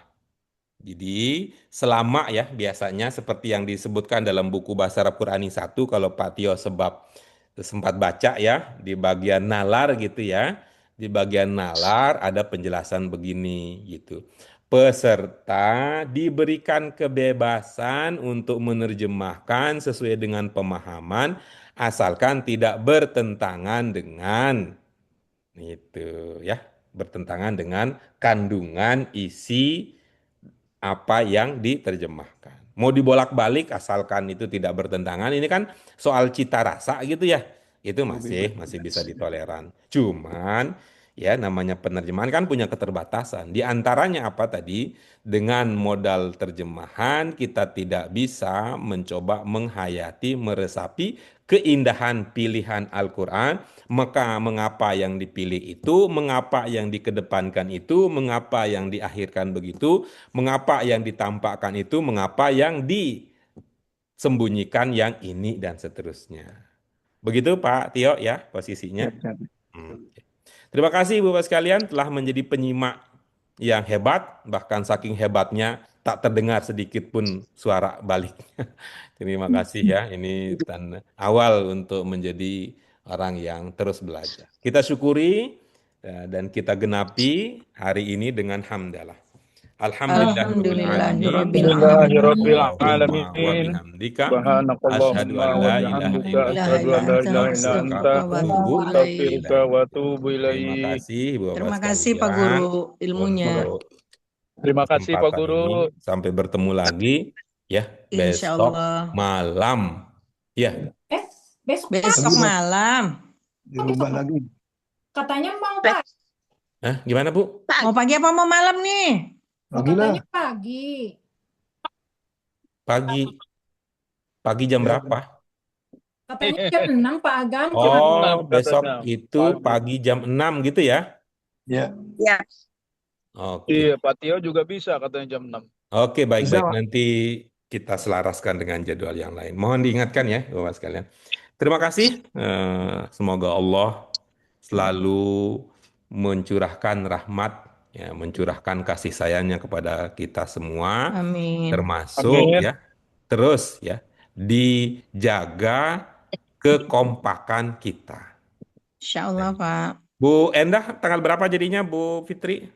Jadi selama ya biasanya seperti yang disebutkan dalam buku Bahasa Arab Qurani 1 kalau Pak Tio sempat baca ya di bagian nalar gitu ya. Di bagian nalar ada penjelasan begini gitu. Peserta diberikan kebebasan untuk menerjemahkan sesuai dengan pemahaman asalkan tidak bertentangan dengan itu ya, bertentangan dengan kandungan isi apa yang diterjemahkan. Mau dibolak-balik asalkan itu tidak bertentangan. Ini kan soal cita rasa gitu ya. Itu masih bisa ditoleran. Cuman ya namanya penerjemahan kan punya keterbatasan. Di antaranya apa tadi? Dengan modal terjemahan kita tidak bisa mencoba menghayati, meresapi keindahan pilihan Al-Qur'an. Maka mengapa yang dipilih itu, mengapa yang dikedepankan itu, mengapa yang diakhirkan begitu, mengapa yang ditampakkan itu, mengapa yang disembunyikan yang ini dan seterusnya. Begitu Pak Tio ya posisinya. Terima kasih Bapak sekalian telah menjadi penyimak yang hebat, bahkan saking hebatnya tak terdengar sedikit pun suara balik. Terima kasih ya, ini awal untuk menjadi orang yang terus belajar. Kita syukuri dan kita genapi hari ini dengan hamdalah. Alhamdulillahirabbil Alhamdulillahirabbil Allahumma wa alamin. bihamdika asyhadu Subhanakallahumma an wa la ilaha bihamdika illa asyhadu an la ilaha illa anta astaghfiruka wa atubu Terima ilaik. kasih Bapak Terima kasih Pak sekalian Guru ilmunya. untuk Terima kasih Pak kesempatan Guru. ini. Sampai bertemu lagi ya Insya besok Allah. malam. Ya. Besok Besok pagi. malam. Dirubah lagi. Katanya mau pagi. Gimana Bu? Mau pagi apa mau malam nih? Pagi lah. Katanya pagi. Pagi. Pagi jam berapa? Katanya jam 6 Pak Agam. Oh, Jam 6 besok katanya. itu pagi jam 6 gitu ya? Ya. Ya. Oke. Iya, Pak Tio juga bisa katanya jam 6. Oke, baik-baik. Bisa, Pak. Nanti kita selaraskan dengan jadwal yang lain. Mohon diingatkan ya, Bapak sekalian. Terima kasih. Semoga Allah selalu mencurahkan rahmat, ya, mencurahkan kasih sayangnya kepada kita semua, Amin. termasuk Amin. ya, terus ya, dijaga kekompakan kita. Insya Allah Pak. Bu Endah, tanggal berapa jadinya Bu Fitri?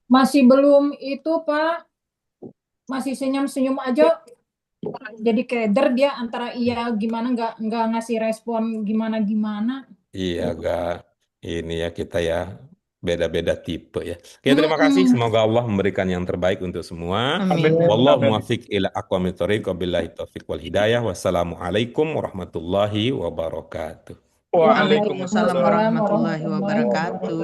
Masih belum itu Pak. Masih senyum-senyum aja. Jadi keder dia antara iya gimana nggak ngasih respon gimana. Iya, agak ini ya kita ya beda-beda tipe ya. Oke, terima kasih. Semoga Allah memberikan yang terbaik untuk semua. Amin. Wallahu muwaffiq ila aqwamit thoriq, wabillahi taufiq wal hidayah. Wassalamualaikum warahmatullahi wabarakatuh. Waalaikumsalam warahmatullahi wabarakatuh.